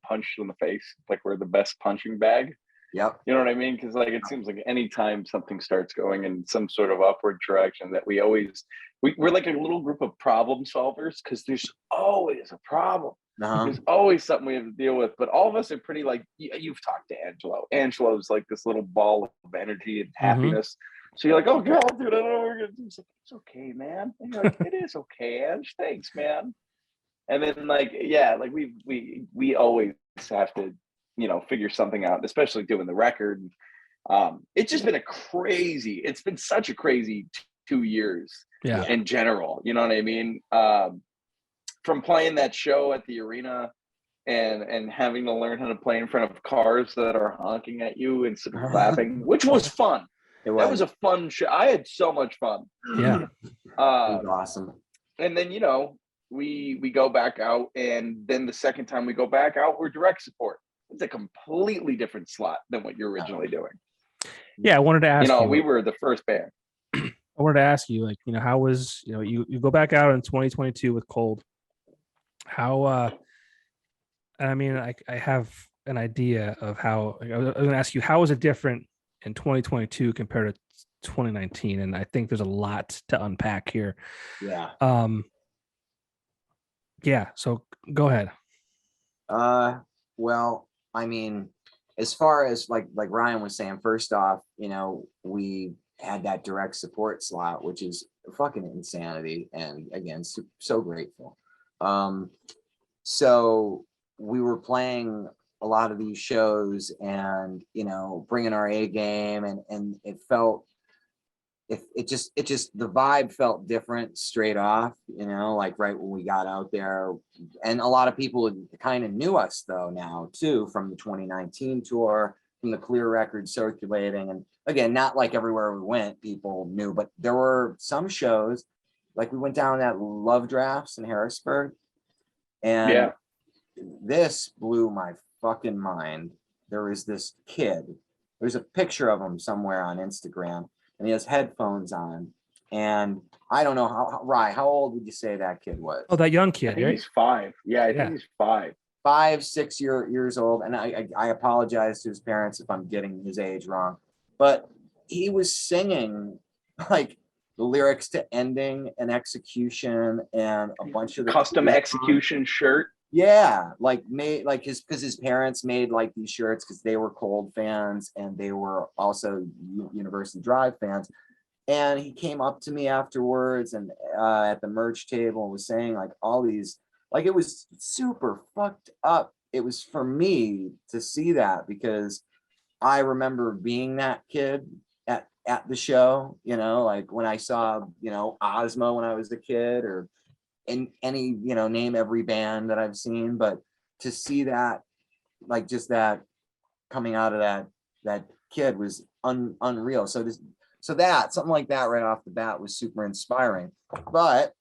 punched in the face, like we're the best punching bag. Yep. You know what I mean? Because like it seems like anytime something starts going in some sort of upward direction, that we're like a little group of problem solvers, because there's always a problem. There's always something we have to deal with. But all of us are pretty, like, you've talked to Angelo. Angelo's like this little ball of energy and happiness. So you're like, oh God, dude, I don't know what we're gonna do. It's like, it's okay, man. And you're like, it is okay, Ange. Thanks, man. And then like, yeah, like we always have to, you know, figure something out, especially doing the record. It's just been it's been such a crazy 2 years in general. You know what I mean? From playing that show at the arena and having to learn how to play in front of cars that are honking at you instead of clapping, which was fun. That was a fun show. I had so much fun. Yeah. It was awesome. And then, you know, we go back out, and then the second time we go back out, we're direct support. It's a completely different slot than what you're originally doing. Yeah, I wanted to ask you. You know, we were the first band. I wanted to ask you, like, you know, how was, you know, you go back out in 2022 with Cold. How I mean, I have an idea of how, like, I was going to ask you, how is it different in 2022 compared to 2019? And I think there's a lot to unpack here. Yeah. Yeah, so go ahead. Well, I mean, as far as like Ryan was saying, first off, you know, we had that direct support slot, which is fucking insanity, and again, so grateful. So we were playing a lot of these shows, and, you know, bringing our A game, and it felt, it just the vibe felt different straight off, you know, like right when we got out there. And a lot of people kind of knew us though now too, from the 2019 tour, from the Clear record circulating. And again, not like everywhere we went people knew, but there were some shows, like we went down at Love Drafts in Harrisburg, and this blew my fucking mind. There was this kid, there's a picture of him somewhere on Instagram, and he has headphones on, And I don't know how old would you say that kid was? Oh, that young I kid, think right? he's 5. Yeah, I think he's 5. 5, 6 years old. And I apologize to his parents if I'm getting his age wrong, but he was singing like the lyrics to Ending and Execution and a bunch of the custom Execution shirt. Yeah, like made like his parents made like these shirts because they were Cold fans and they were also University Drive fans. And he came up to me afterwards and at the merch table and was saying like all these, like it was super fucked up. It was for me to see that because I remember being that kid at the show, you know, like when I saw, you know, Ozmo when I was a kid, or in any, you know, name every band that I've seen. But to see that, like just that coming out of that kid was unreal. So that something like that right off the bat was super inspiring. But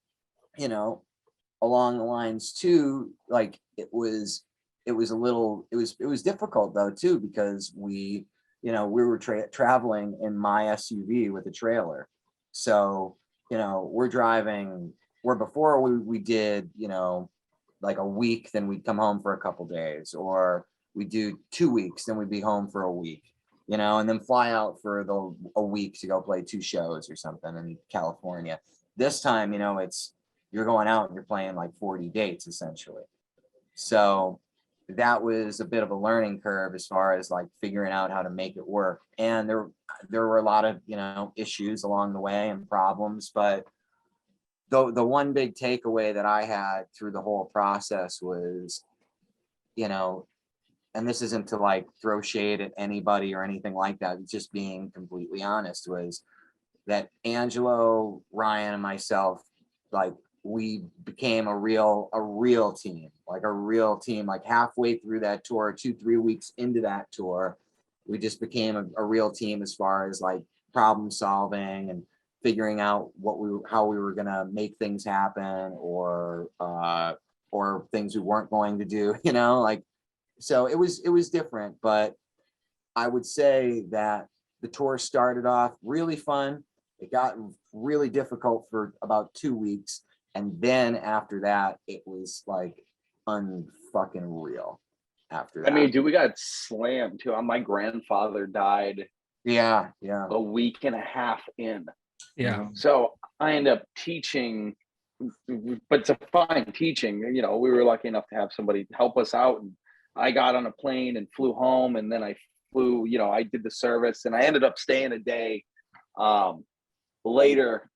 you know, along the lines too, like it was difficult though too, because we were traveling in my SUV with a trailer. So you know, we're driving where before we did, you know, like a week, then we'd come home for a couple days, or we do 2 weeks, then we'd be home for a week, you know, and then fly out for a week to go play 2 shows or something in California. This time, you know, you're going out and you're playing like 40 dates essentially. So that was a bit of a learning curve as far as like figuring out how to make it work. And there were a lot of, you know, issues along the way and problems, but the one big takeaway that I had through the whole process was, you know, and this isn't to like throw shade at anybody or anything like that, just being completely honest, was that Angelo, Ryan, and myself, like we became a real team, like halfway through that tour, 2-3 weeks into that tour, we just became a real team as far as like problem solving and figuring out how we were gonna make things happen, or things we weren't going to do, you know, like, so it was different. But I would say that the tour started off really fun. It got really difficult for about 2 weeks. And then after that, it was like unfucking real after that. I mean, dude, we got slammed too. My grandfather died Yeah. a week and a half in. Yeah. So I ended up teaching, but it's a fine teaching. You know, we were lucky enough to have somebody help us out. And I got on a plane and flew home. And then I flew, you know, I did the service and I ended up staying a day later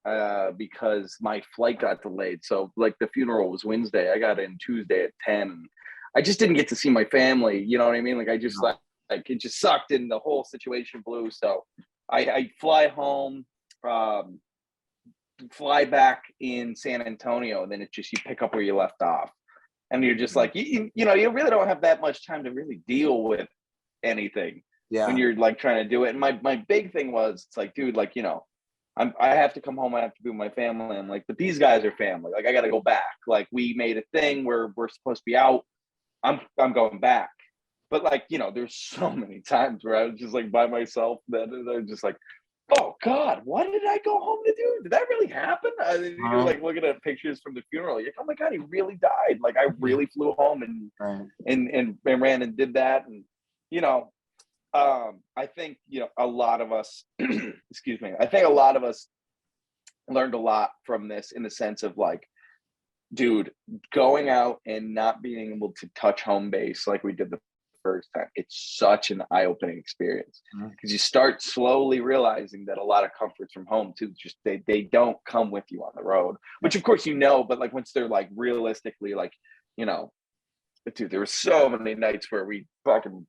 because my flight got delayed. So like the funeral was Wednesday. I got in Tuesday at 10. And I just didn't get to see my family. You know what I mean? Like I just like it just sucked and the whole situation blew. So I fly home, fly back in San Antonio, and then it's just you pick up where you left off. And you're just like, you know, you really don't have that much time to really deal with anything when you're like trying to do it. And my big thing was, it's like, dude, like, you know, I have to come home. I have to be with my family. I'm like, but these guys are family. Like, I got to go back. Like, we made a thing where we're supposed to be out. I'm going back. But like, you know, there's so many times where I was just like by myself that I'm just like, oh God, what did I go home to do? Did that really happen? You're like looking at pictures from the funeral. You're like, oh my God, he really died. Like I really flew home and ran and did that. And, you know, I think, you know, a lot of us, excuse me, I think a lot of us learned a lot from this in the sense of like, dude, going out and not being able to touch home base like we did the first time, it's such an eye-opening experience because you start slowly realizing that a lot of comforts from home too, just they don't come with you on the road, which of course you know, but like once they're like realistically, like, you know, dude, there were so many nights where we fucking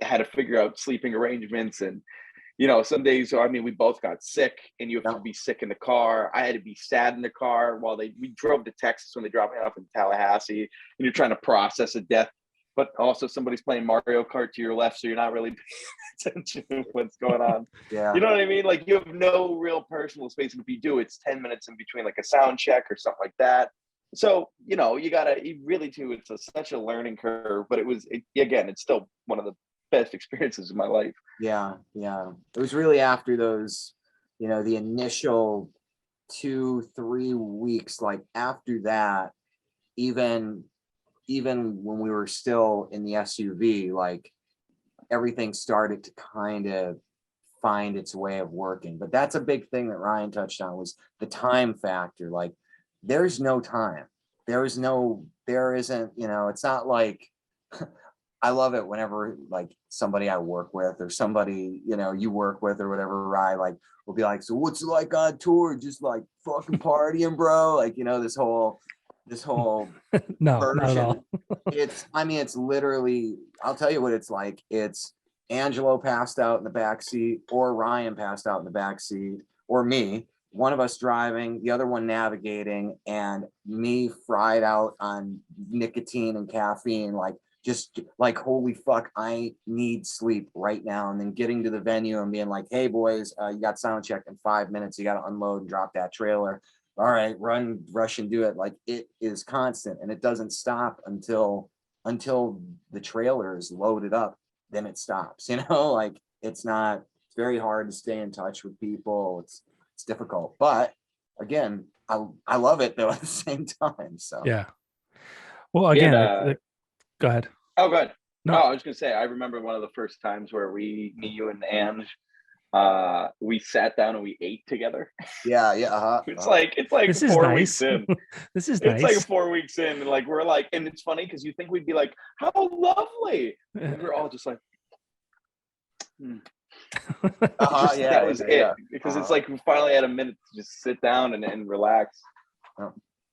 had to figure out sleeping arrangements. And you know, some days, so I mean, we both got sick and you have to be sick in the car. I had to be sad in the car while we drove to Texas when they dropped me off in Tallahassee, and you're trying to process a death, but also somebody's playing Mario Kart to your left, so you're not really paying attention to what's going on. Yeah. You know what I mean? Like you have no real personal space. And if you do, it's 10 minutes in between like a sound check or something like that. So, you know, you really do, it's such a learning curve, but again, it's still one of the best experiences of my life. Yeah. It was really after those, you know, the initial 2-3 weeks, like after that, even when we were still in the SUV, like everything started to kind of find its way of working. But that's a big thing that Ryan touched on, was the time factor. Like there's no time. There isn't, it's not like I love it whenever like somebody I work with or somebody, you work with or whatever, Ryan, like will be like, so what's it like on tour? Just like fucking partying, bro. Like, this whole No, not at version. all. It's literally, I'll tell you what it's like. It's Angelo passed out in the back seat, or Ryan passed out in the back seat, or me, one of us driving, the other one navigating, and me fried out on nicotine and caffeine, like just like, holy fuck, I need sleep right now. And then getting to the venue and being like, hey boys, you got sound check in 5 minutes, you got to unload and drop that trailer. All right, run, rush, and do it. Like it is constant, and it doesn't stop until the trailer is loaded up. Then it stops. Like it's very hard to stay in touch with people. It's difficult, but again, I love it though at the same time. So Yeah. Well, again, go ahead. Oh, go ahead. No, I was gonna say, I remember one of the first times where me, you, and Ange, we sat down and we ate together. Yeah. It's like this is 4 nice. weeks in. This is It's nice. like 4 weeks in, and like we're like, and it's funny because you think we'd be like, how lovely. And we're all just like, that was it. Because it's like we finally had a minute to just sit down and relax.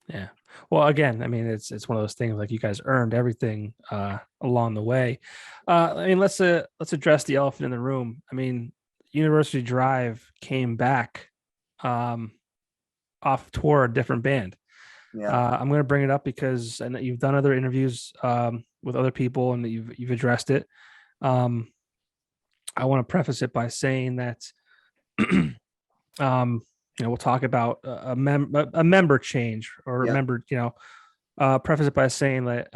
Yeah. Well, again, I mean, it's one of those things like you guys earned everything along the way. I mean, let's address the elephant in the room. I mean, University Drive came back off tour, a different band. Yeah. I'm going to bring it up because I know you've done other interviews with other people and that you've addressed it. I want to preface it by saying that we'll talk about a member change or member, preface it by saying that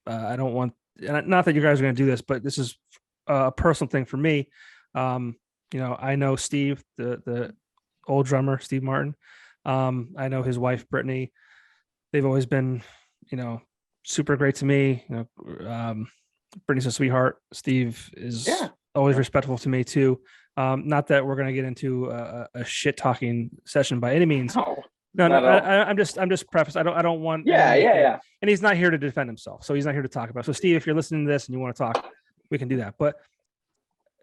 I don't want, not that you guys are going to do this, but this is a personal thing for me. I know Steve, the old drummer, Steve Martin. I know his wife, Brittany. They've always been, super great to me. Brittany's a sweetheart. Steve is always respectful to me too. Not that we're going to get into a shit talking session by any means. No. I'm just preface. I don't want. Yeah. And he's not here to defend himself, so he's not here to talk about. So Steve, if you're listening to this and you want to talk, we can do that. But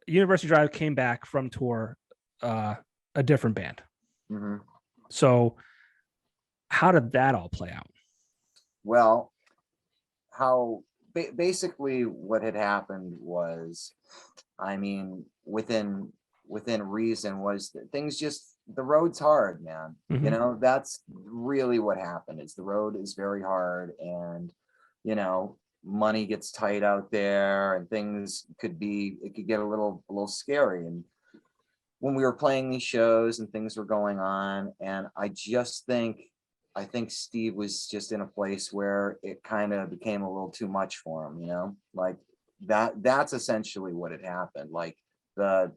University Drive came back from tour, a different band. Mm-hmm. So how did that all play out? Well, basically what had happened was, I mean, within reason, was that things just, the road's hard, man. Mm-hmm. That's really what happened, is the road is very hard, and money gets tight out there, and it could get a little scary. And when we were playing these shows and things were going on, and I think Steve was just in a place where it kind of became a little too much for him, like that's essentially what had happened. Like a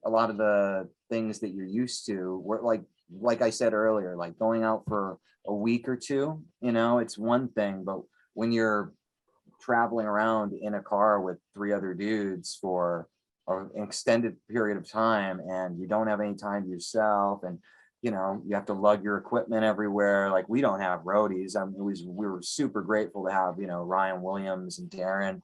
lot of the things that you're used to were like I said earlier, like going out for a week or two, it's one thing, but when you're traveling around in a car with 3 other dudes for an extended period of time, and you don't have any time to yourself, and you have to lug your equipment everywhere. Like, we don't have roadies. We were super grateful to have Ryan Williams and Darren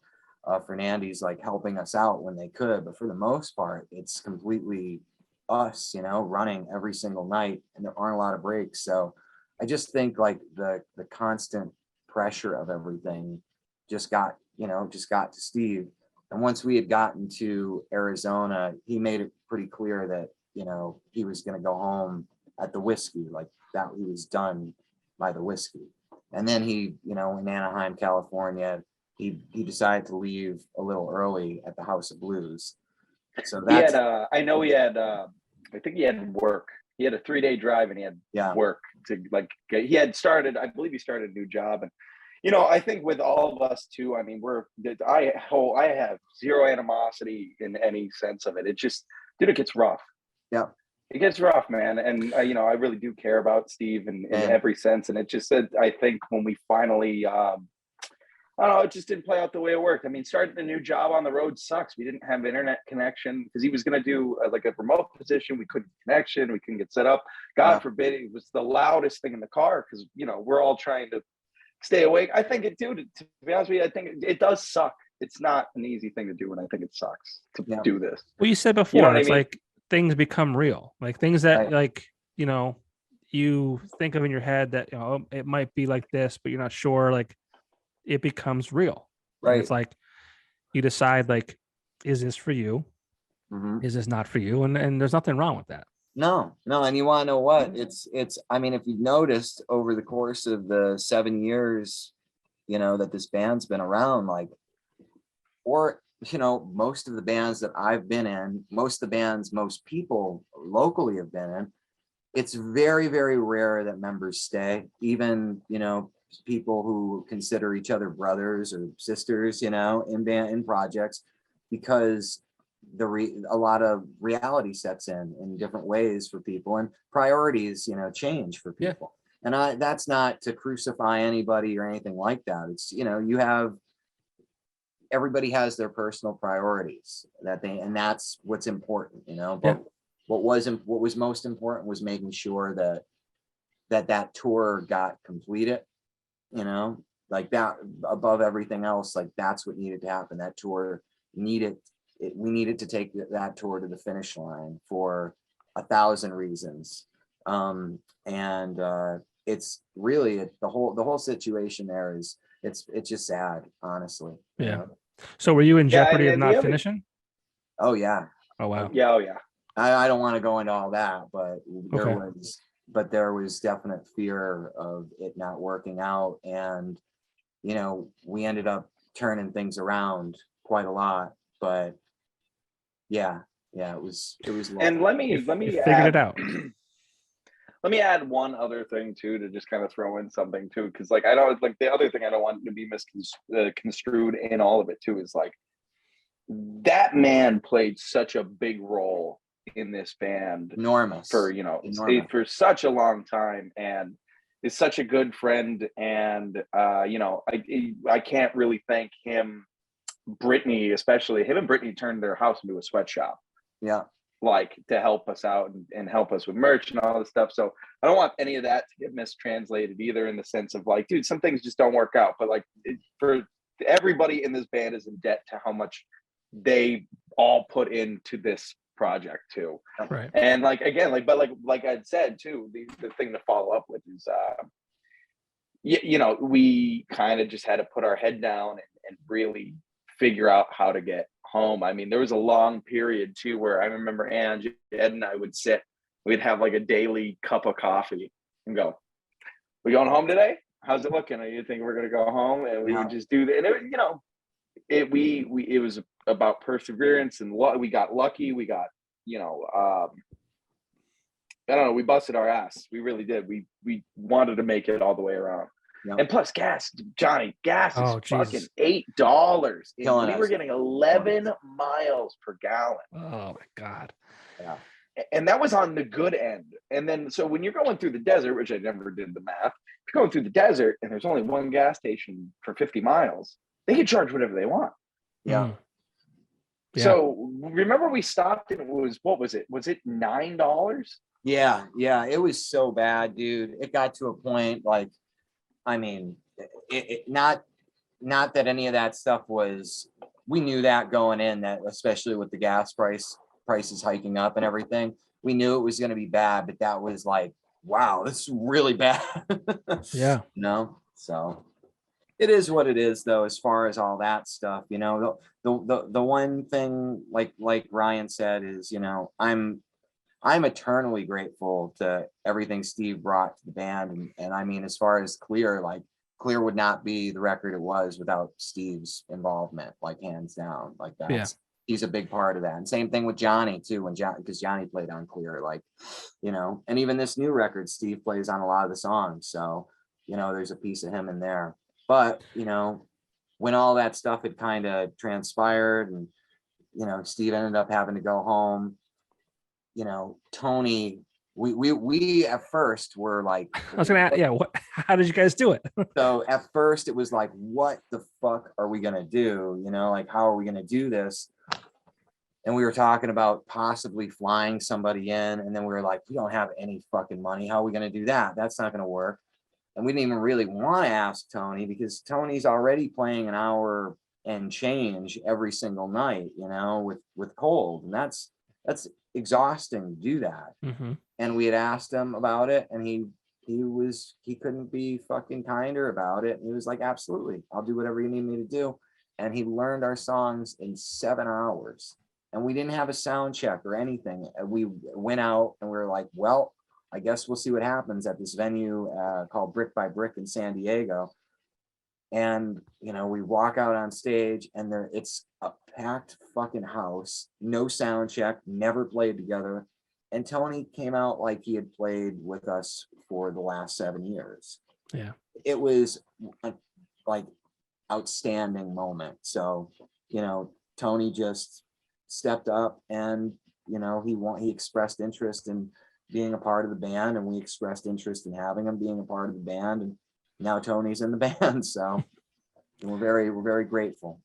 Fernandez like helping us out when they could, but for the most part it's completely us running every single night, and there aren't a lot of breaks. So I just think like the constant pressure of everything just got to Steve. And once we had gotten to Arizona, he made it pretty clear that he was going to go home at the whiskey, like that he was done by the whiskey. And then he, in Anaheim, California, he decided to leave a little early at the House of Blues. So that's, I think he had work. He had a 3-day drive, and he had work to he believe he started a new job. And I think with all of us too, I mean, I have zero animosity in any sense of it. It just, dude, it gets rough. Yeah. It gets rough, man. And, you know, I really do care about Steve in And every sense. And it just said, I think when we finally, I don't know, it just didn't play out the way it worked. I mean, starting a new job on the road sucks. We didn't have internet connection because he was going to do like a remote position. We couldn't connection. We couldn't get set up. God forbid it was the loudest thing in the car because, you know, we're all trying to stay awake. I think it, dude, to be honest with you, I think it does suck. It's not an easy thing to do. And I think it sucks to do this. Well, you said before, You know what it's I mean? like things become real, like things that Right. like, you know, you think of in your head that, you know, it might be like this, but you're not sure, like it becomes real. And right. it's like you decide like, is this for you? Mhm. Is this not for you? And there's nothing wrong with that. No, and you want to know what? It's, I mean, if you've noticed over the course of the 7 years, you know, that this band's been around, like, or, you know, most of the bands that I've been in, most of the bands most people locally have been in, it's very, very rare that members stay, even, you know, people who consider each other brothers or sisters, you know, in projects, because a lot of reality sets in different ways for people, and priorities, you know, change for Yeah. people. And that's not to crucify anybody or anything like that. It's, you know, everybody has their personal priorities and that's what's important, you know. But what was most important was making sure that tour got completed, you know, like that above everything else. Like that's what needed to happen. That tour we needed to take that tour to the finish line for 1,000 reasons. And it's really the whole situation there is, it's just sad, honestly. You know? So were you in Yeah, jeopardy of and not finishing? Oh yeah. Oh wow. Yeah, oh yeah. I don't want to go into all that, but Okay. there was definite fear of it not working out. And, you know, we ended up turning things around quite a lot, but yeah, it was And let me You figured add, it out. let me add one other thing too, to just kind of throw in something too, because like I don't like the other thing I don't want to be misconstrued in all of it too is like that man played such a big role in this band enormous for, you know, enormous. for such a long time, and is such a good friend. And you know, I can't really thank him, Brittany especially. Him and Brittany turned their house into a sweatshop, Yeah. like to help us out and help us with merch and all this stuff. So I don't want any of that to get mistranslated either, in the sense of like, dude, some things just don't work out. But like for everybody in this band is in debt to how much they all put into this project too. Right. And like again, like I'd said too, the thing to follow up with is you know, we kind of just had to put our head down and really figure out how to get home. I mean, there was a long period too where I remember Ange, Ed, and I would sit, we'd have like a daily cup of coffee and go, "We going home today? How's it looking? You think we're gonna go home?" And we would just do that. And it, you know, it was about perseverance and we got lucky. We got, you know, I don't know, we busted our ass. We really did. We wanted to make it all the way around. Yep. And plus gas, Johnny, gas is fucking $8. Killing We were us. getting 11 miles per gallon. Oh my God. Yeah. And that was on the good end. And then, so when you're going through the desert, which I never did the math, if you're going through the desert and there's only one gas station for 50 miles, they can charge whatever they want. Yeah. Yeah. So remember we stopped and it was, what was it? Was it $9? Yeah. It was so bad, dude. It got to a point like, I mean, not that any of that stuff was, we knew that going in, that especially with the gas prices hiking up and everything, we knew it was going to be bad, but that was like, wow, this is really bad. Yeah. You know, so it is what it is though, as far as all that stuff, you know. The one thing, like Ryan said, is, you know, I'm eternally grateful to everything Steve brought to the band. And I mean, as far as Clear, like Clear would not be the record it was without Steve's involvement, like hands down. Like he's a big part of that. And same thing with Johnny too, because Johnny played on Clear, like, you know, and even this new record, Steve plays on a lot of the songs. So, you know, there's a piece of him in there. But, you know, when all that stuff had kind of transpired and, you know, Steve ended up having to go home, Tony, we at first were like, I was gonna ask, yeah, how did you guys do it? so at first it was like, what the fuck are we gonna do? Like, how are we gonna do this? And we were talking about possibly flying somebody in, and then we were like, we don't have any fucking money. How are we gonna do that? That's not gonna work. And we didn't even really want to ask Tony, because Tony's already playing an hour and change every single night, with Cold, and that's exhausting to do that. Mm-hmm. And we had asked him about it, and he couldn't be fucking kinder about it. And he was like, absolutely, I'll do whatever you need me to do. And he learned our songs in 7 hours, and we didn't have a sound check or anything. We went out and we were like, well, I guess we'll see what happens at this venue called Brick by Brick in San Diego. And we walk out on stage, and it's a packed fucking house, no sound check, never played together. And Tony came out like he had played with us for the last 7 years. Yeah, it was like outstanding moment. So Tony just stepped up, and he expressed interest in being a part of the band, and we expressed interest in having him being a part of the band, and now Tony's in the band. So we're very grateful.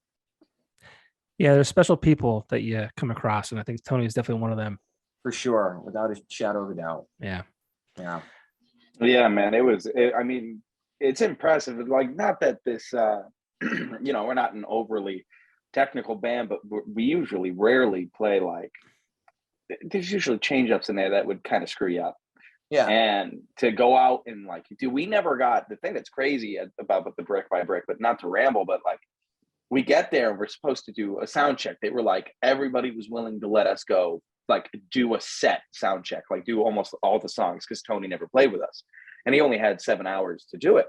Yeah, there's special people that you come across, and I think Tony is definitely one of them. For sure, without a shadow of a doubt. Yeah. Yeah, man. I mean, it's impressive. Like, not that this, we're not an overly technical band, but we usually rarely play like, there's usually change ups in there that would kind of screw you up. Yeah. And to go out and like, we never got the thing that's crazy about the Brick by Brick, but not to ramble, but like, we get there and we're supposed to do a sound check. They were like, everybody was willing to let us go, like do a set sound check, like do almost all the songs, because Tony never played with us and he only had 7 hours to do it.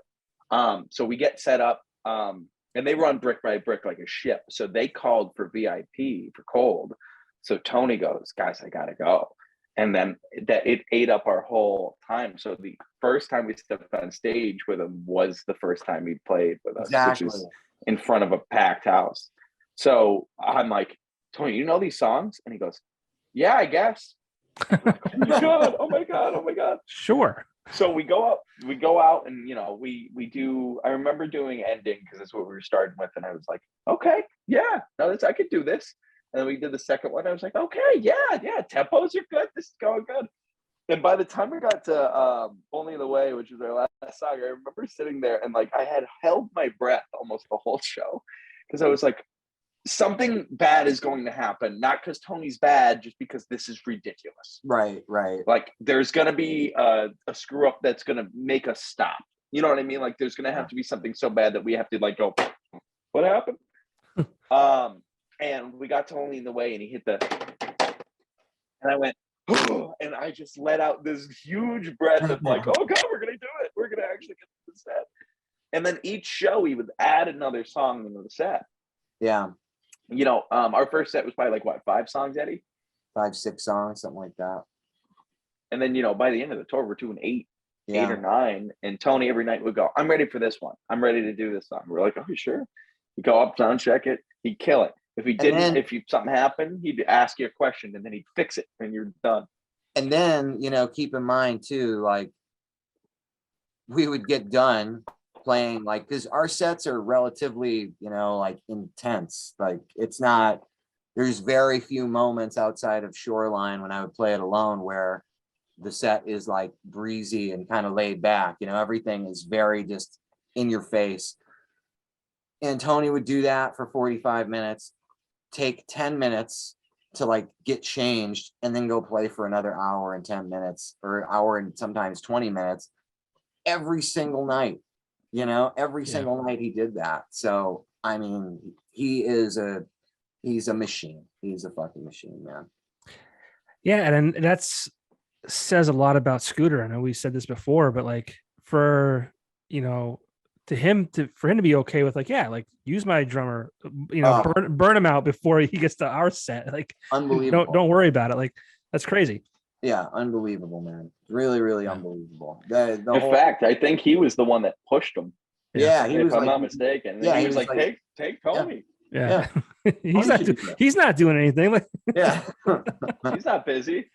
So we get set up, and they run Brick by Brick like a ship. So they called for VIP for Cold. So Tony goes, guys, I gotta go. And then that it ate up our whole time. So the first time we stepped on stage with him was the first time he played with us, Exactly. which is in front of a packed house. So I'm like, Tony, you know these songs? And he goes, yeah, I guess. Oh my God. Sure. So we go out and we do. I remember doing Ending because that's what we were starting with, and I was like, okay, yeah, no, I could do this. And then we did the second one. I was like, okay, yeah, tempos are good. This is going good. And by the time we got to Only the Way, which was our last song, I remember sitting there and like I had held my breath almost the whole show, because I was like, something bad is going to happen, not because Tony's bad, just because this is ridiculous. Right. Like there's going to be a screw up that's going to make us stop. You know what I mean? Like there's going to have to be something so bad that we have to like go, what happened? And we got to Only in the Way, and he hit the, and I went, oh, and I just let out this huge breath of like, oh God, we're going to do it. We're going to actually get to the set. And then each show he would add another song into the set. Yeah. Our first set was probably like what, 5 songs, Eddie? 5, 6 songs, something like that. And then, by the end of the tour, we're doing 8 or 9. And Tony every night would go, I'm ready for this one. I'm ready to do this song. We're like, oh, you sure? He'd go up, sound check it. He'd kill it. If he didn't, something happened, he'd ask you a question and then he'd fix it and you're done. And then, keep in mind too, like we would get done playing, like, because our sets are relatively, like intense. Like there's very few moments outside of Shoreline when I would play it alone where the set is like breezy and kind of laid back. Everything is very just in your face. And Tony would do that for 45 minutes, take 10 minutes to like get changed, and then go play for another hour and 10 minutes or hour and sometimes 20 minutes every single night. Every single night he did that. So, I mean, he's a machine. He's a fucking machine, man. Yeah. And that's says a lot about Scooter. I know we said this before, but like for him to be okay with like, yeah, like use my drummer, burn him out before he gets to our set. Like, unbelievable. Don't worry about it. Like, that's crazy. Yeah, unbelievable, man. Really unbelievable. In fact, I think he was the one that pushed him. Yeah, he if was I'm not mistaken. Yeah, he was like, take Tony. Yeah. He's not doing anything. Like, yeah. He's not busy.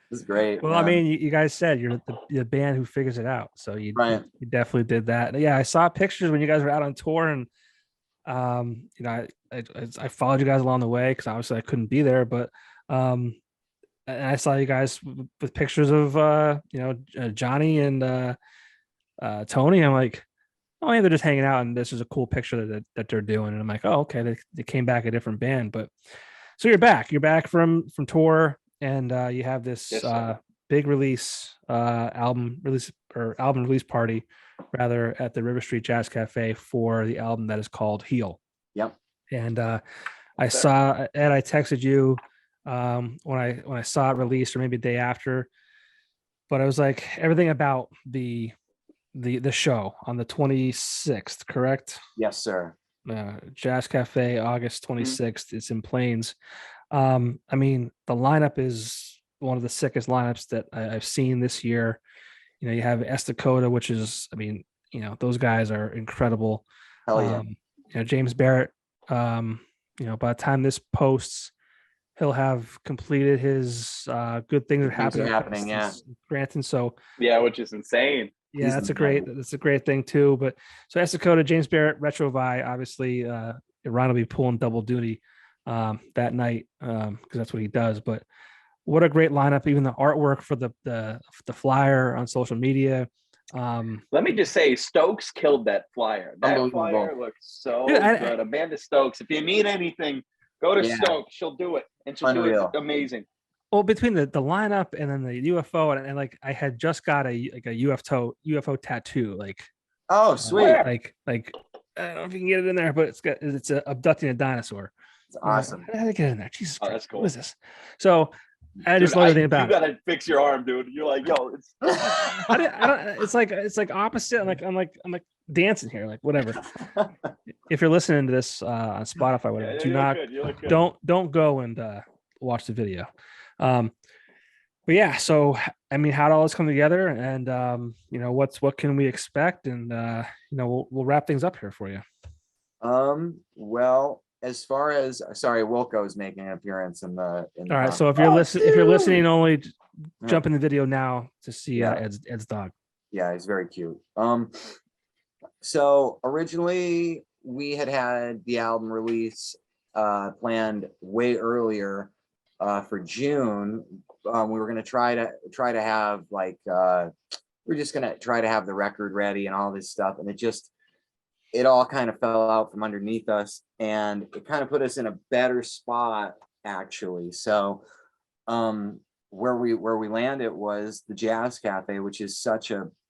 This is great. Well, I mean, you guys said you're the band who figures it out, so you definitely did that. Yeah, I saw pictures when you guys were out on tour, and I followed you guys along the way because obviously I couldn't be there, but and I saw you guys with pictures of Johnny and Tony. I'm like, oh yeah, they're just hanging out, and this is a cool picture that they're doing, and I'm like, oh okay, they came back a different band, but so you're back from tour, and you have this big release album release party rather at the River Street Jazz Cafe for the album that is called Heal. Yep. And I saw Ed, I texted you when I saw it released, or maybe the day after, but I was like, everything about the show on the 26th, correct? Yes, sir. Jazz Cafe, August 26th. It's in Plains. I mean, the lineup is one of the sickest lineups that I've seen this year. You know, you have Esta Coda, which is, I mean, those guys are incredible. Hell yeah. James Barrett, by the time this posts, he'll have completed his Good Things Are Happening. Yeah. Granted, so yeah, which is insane. Yeah, that's a great thing too. But so Esta Coda, James Barrett, Retrovai, obviously Ron will be pulling double duty that night because that's what he does. But what a great lineup! Even the artwork for the flyer on social media. Let me just say, Stokes killed that flyer. That flyer looks so good. Amanda Stokes. If you need anything, go to Stokes. She'll do it, and she'll do it amazing. Well, between the lineup and then the UFO and like I had just got a UFO tattoo, like, oh sweet, like I don't know if you can get it in there, but it's abducting a dinosaur. It's awesome. How did I get in there? Jesus Christ, that's cool. What is this? So I just love everything about it. You gotta fix your arm, dude. You're like, yo, it's I don't, it's like opposite. I'm like dancing here, like whatever. If you're listening to this on Spotify, whatever, don't go and watch the video. But yeah, so I mean, how it all has come together, and what can we expect, and we'll wrap things up here for you. Well, as far as Wilco is making an appearance in the all right. So if you're listening, only jump in the video now to see Ed's dog. Yeah, he's very cute. So originally we had the album release planned way earlier. For June, we were going to try to have we're just going to try to have the record ready and all this stuff, and it all kind of fell out from underneath us, and it kind of put us in a better spot actually. So where we landed was the Jazz Cafe, which is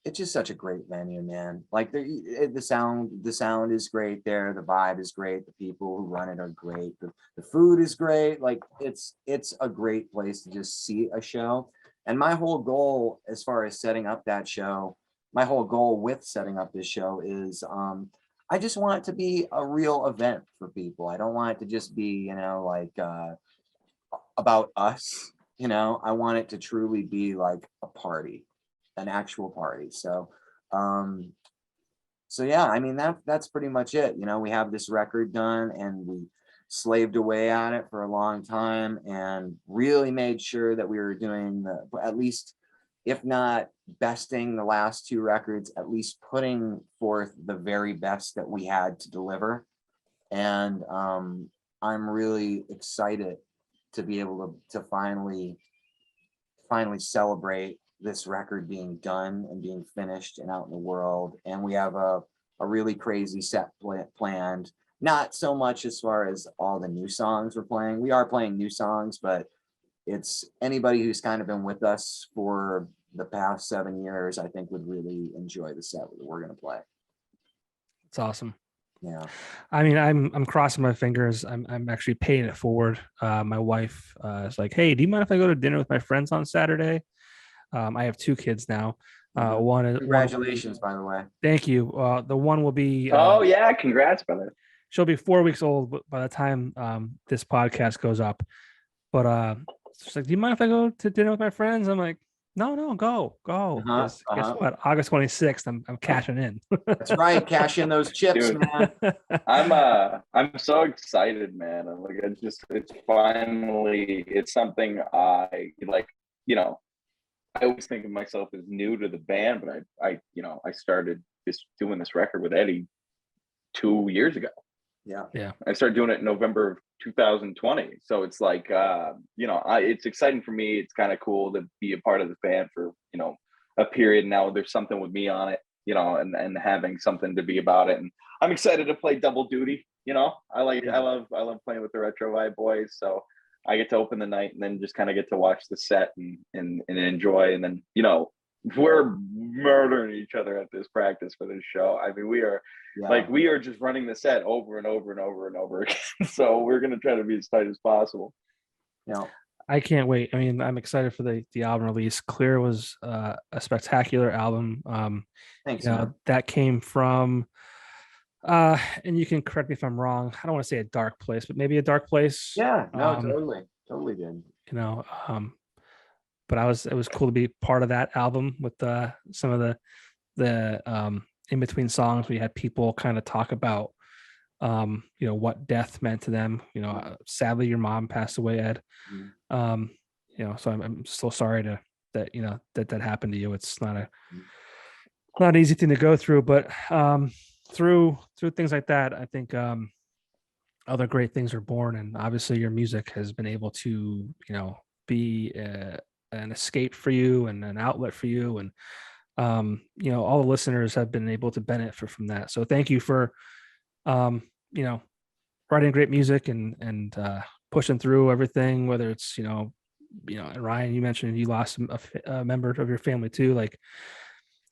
it's just such a great venue, man. Like the sound is great there. The vibe is great. The people who run it are great. The food is great. Like it's a great place to just see a show. And my whole goal as far as setting up that show, my whole goal with setting up this show is I just want it to be a real event for people. I don't want it to just be, about us. I want it to truly be like a party. An actual party. So yeah, I mean that's pretty much it. We have this record done, and we slaved away at it for a long time and really made sure that we were doing at least, if not besting the last two records, at least putting forth the very best that we had to deliver. And I'm really excited to be able to finally celebrate this record being done and being finished and out in the world. And we have a really crazy set planned, not so much as far as all the new songs we're playing. We are playing new songs, but it's anybody who's kind of been with us for the past 7 years, I think would really enjoy the set that we're going to play. It's awesome. Yeah. I mean, I'm crossing my fingers. I'm actually paying it forward. My wife is like, hey, do you mind if I go to dinner with my friends on Saturday? I have two kids now. Congratulations, by the way. Thank you. The one will be. Oh yeah, congrats, brother. She'll be 4 weeks old by the time this podcast goes up. But she's like, "Do you mind if I go to dinner with my friends?" I'm like, "No, go." Guess what? August 26th, I'm cashing in. That's right, cash in those chips, dude, man. I'm so excited, man. It's finally something I like. I always think of myself as new to the band, but I started doing this record with Eddie 2 years ago. Yeah. I started doing it in November of 2020. So it's like, it's exciting for me. It's kind of cool to be a part of the band for, a period. Now there's something with me on it, and having something to be about it. And I'm excited to play double duty. I love playing with the Retrovai boys. So I get to open the night and then just kind of get to watch the set and enjoy. And then, we're murdering each other at this practice for this show. I mean, we are just running the set over and over and over and over again. So we're going to try to be as tight as possible. Yeah. I can't wait. I mean, I'm excited for the album release. Clear was a spectacular album. Thanks. That came from, and you can correct me if I'm wrong. I don't want to say a dark place, but maybe a dark place. Yeah, no, totally did. But it was cool to be part of that album with some of the in between songs. We had people kind of talk about, what death meant to them. Sadly, your mom passed away, Ed. So I'm so sorry that happened to you. It's not an easy thing to go through, but through things like that, I think other great things are born. And obviously your music has been able to, be an escape for you and an outlet for you. And, all the listeners have been able to benefit from that. So thank you for, writing great music and pushing through everything, whether it's, and Ryan, you mentioned you lost a member of your family too. Like,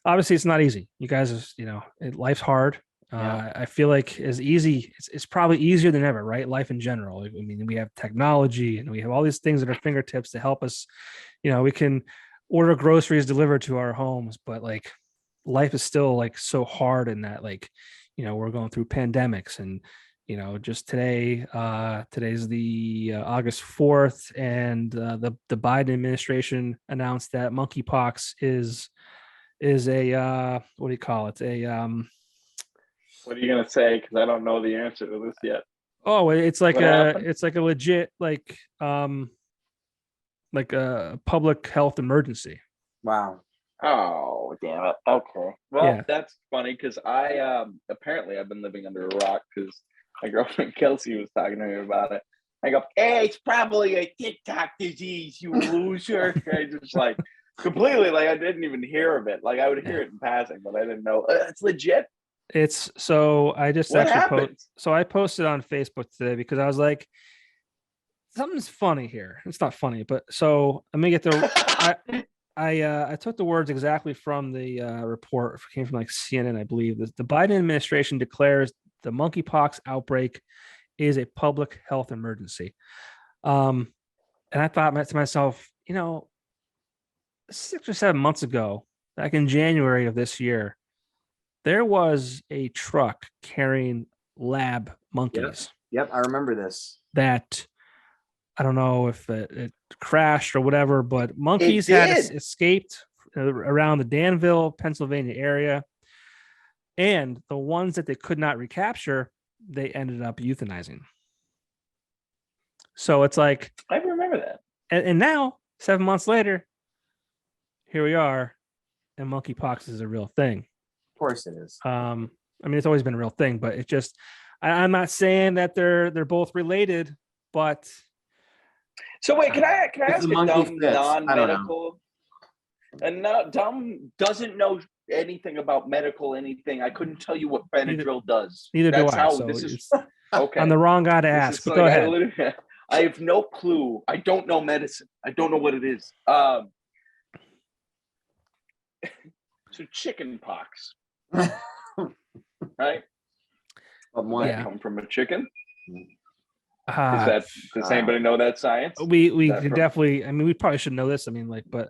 obviously it's not easy. You guys, life's hard. I feel like it's probably easier than ever, right? Life in general. I mean, we have technology and we have all these things at our fingertips to help us. We can order groceries delivered to our homes, but like life is still like so hard in that, like, we're going through pandemics and, just today's the August 4th, and the Biden administration announced that monkeypox is a what do you call it? What are you gonna say? Because I don't know the answer to this yet. Oh, it's like happened? it's like a legit like a public health emergency. Wow. Oh, damn it. Okay. Well, Yeah. That's funny because I apparently I've been living under a rock because my girlfriend Kelsey was talking to me about it. I go, hey, it's probably a TikTok disease, you loser. I just like completely like I didn't even hear of it. Like I would hear it in passing, but I didn't know it's legit. It's so I just What actually happens? so I posted on Facebook today because I was like, something's funny here. It's not funny, but so let me get the I took the words exactly from the report. It came from like CNN, I believe. The Biden administration declares the monkeypox outbreak is a public health emergency. And I thought to myself, 6 or 7 months ago, back in January of this year, there was a truck carrying lab monkeys. Yep, I remember this. That I don't know if it crashed or whatever, but monkeys had escaped around the Danville, Pennsylvania area. And the ones that they could not recapture, they ended up euthanizing. So it's like, I remember that. And now, 7 months later, here we are, and monkeypox is a real thing. Of course it is. I mean, it's always been a real thing, but it just, I'm not saying that they're both related, but. So wait, can I ask a dumb non-medical? And now dumb doesn't know anything about medical anything. I couldn't tell you what Benadryl does. Neither do I. How so this is okay. I'm the wrong guy to ask. But go ahead. I have no clue. I don't know medicine. I don't know what it is. So chicken pox, right? Does that come from a chicken? Does anybody know that science? We can definitely. I mean, we probably should know this. I mean, like, but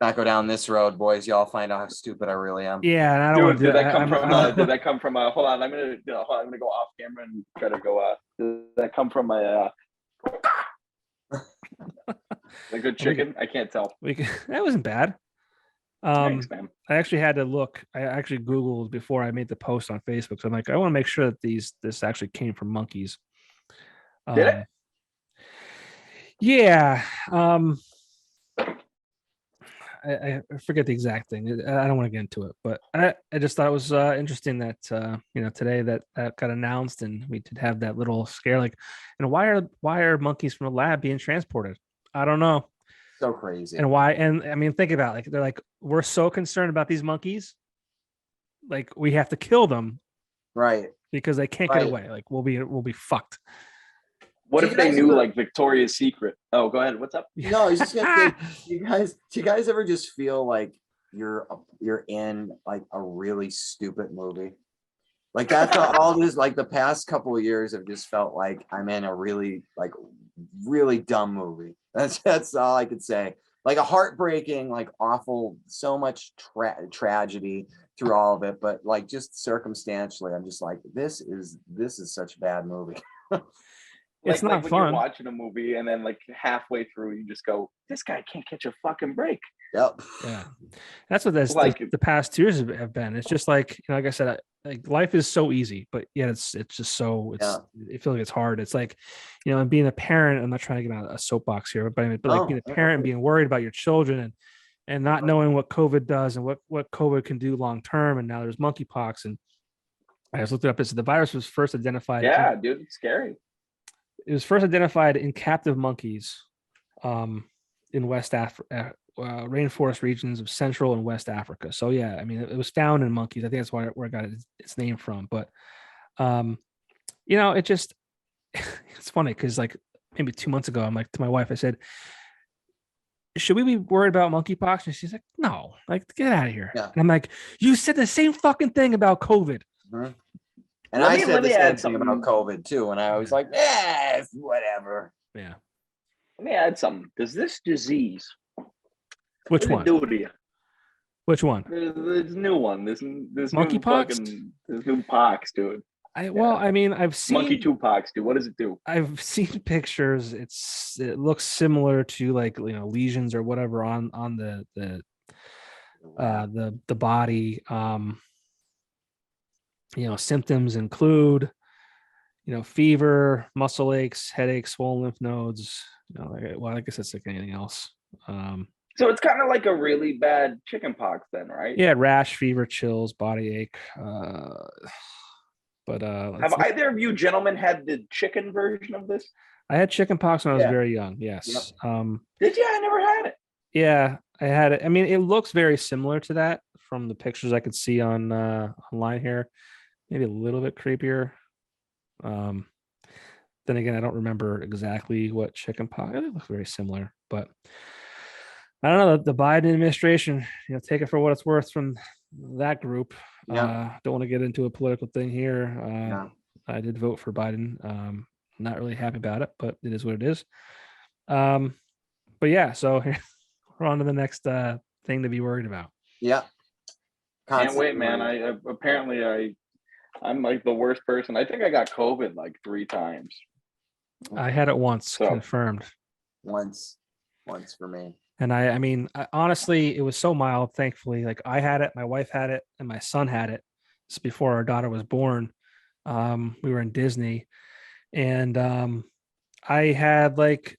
not go down this road, boys. Y'all find out how stupid I really am. Yeah, and I don't want to. Did that come from? Did that come from? Hold on, I'm gonna go off camera and try to go. Did that come from a good chicken? I can't tell. That wasn't bad. Thanks, man. I actually had to look. I actually Googled before I made the post on Facebook. So I'm like, I want to make sure that this actually came from monkeys. Did it? Yeah. I forget the exact thing. I don't want to get into it, but I just thought it was interesting that today that got announced and we did have that little scare. Like, and why are monkeys from the lab being transported? I don't know. So crazy. And why? And I mean, think about it. Like they're like, we're so concerned about these monkeys, like we have to kill them, right? Because they can't get away. Like we'll be fucked. What if they knew like Victoria's Secret? Oh, go ahead. What's up? No, I was just gonna say, do you guys ever just feel like you're in like a really stupid movie? Like that's all this, like the past couple of years have just felt like I'm in a really dumb movie. That's all I could say. Like a heartbreaking, like awful, so much tragedy through all of it, but like just circumstantially, I'm just like, this is such a bad movie. It's not when fun. You're watching a movie and then like halfway through you just go, this guy can't catch a fucking break. Yep. Yeah, that's what this Like- the past 2 years have been. It's just like, like I said, like life is so easy, but yet it's just so it feels like it's hard. It's like, and being a parent, I'm not trying to get on a soapbox here, but like being a parent and being worried about your children and not knowing what COVID does and what COVID can do long term. And now there's monkeypox, and I just looked it up. It's the virus was first identified. Yeah, dude, it's scary. It was first identified in captive monkeys, in West Africa, rainforest regions of Central and West Africa. So yeah, I mean, it was found in monkeys. I think that's where it got its name from. But, it just it's funny because like maybe 2 months ago, I'm like to my wife, I said, should we be worried about monkeypox? And she's like, no, like get out of here. Yeah. And I'm like, you said the same fucking thing about COVID. Mm-hmm. And I said the same thing about COVID too. And I was like, whatever. Yeah. Let me add something. Does this disease, which one? Do to you? Which one? There's a new one. This monkeypox. This new pox, dude. I mean, I've seen monkey 2 pox, dude. What does it do? I've seen pictures. It looks similar to like lesions or whatever on the body. Symptoms include, fever, muscle aches, headaches, swollen lymph nodes. I guess that's like anything else. So it's kind of like a really bad chicken pox then, right? Yeah, rash, fever, chills, body ache. But have either of you gentlemen had the chicken version of this? I had chicken pox when I was very young. Yes. Yep. Did you? I never had it. Yeah, I had it. I mean, it looks very similar to that from the pictures I could see on online here. Maybe a little bit creepier. Then again, I don't remember exactly what chicken pox. It looks very similar, but I don't know. The Biden administration, take it for what it's worth from that group. Don't want to get into a political thing here. I did vote for Biden. Not really happy about it, but it is what it is. But yeah, so we're on to the next thing to be worried about. Yeah. Can't wait, man. I'm like the worst person. I think I got COVID like 3 times. I had it once, confirmed. Once for me. And I mean, honestly, it was so mild. Thankfully, like I had it, my wife had it, and my son had it. It's before our daughter was born. We were in Disney, and I had like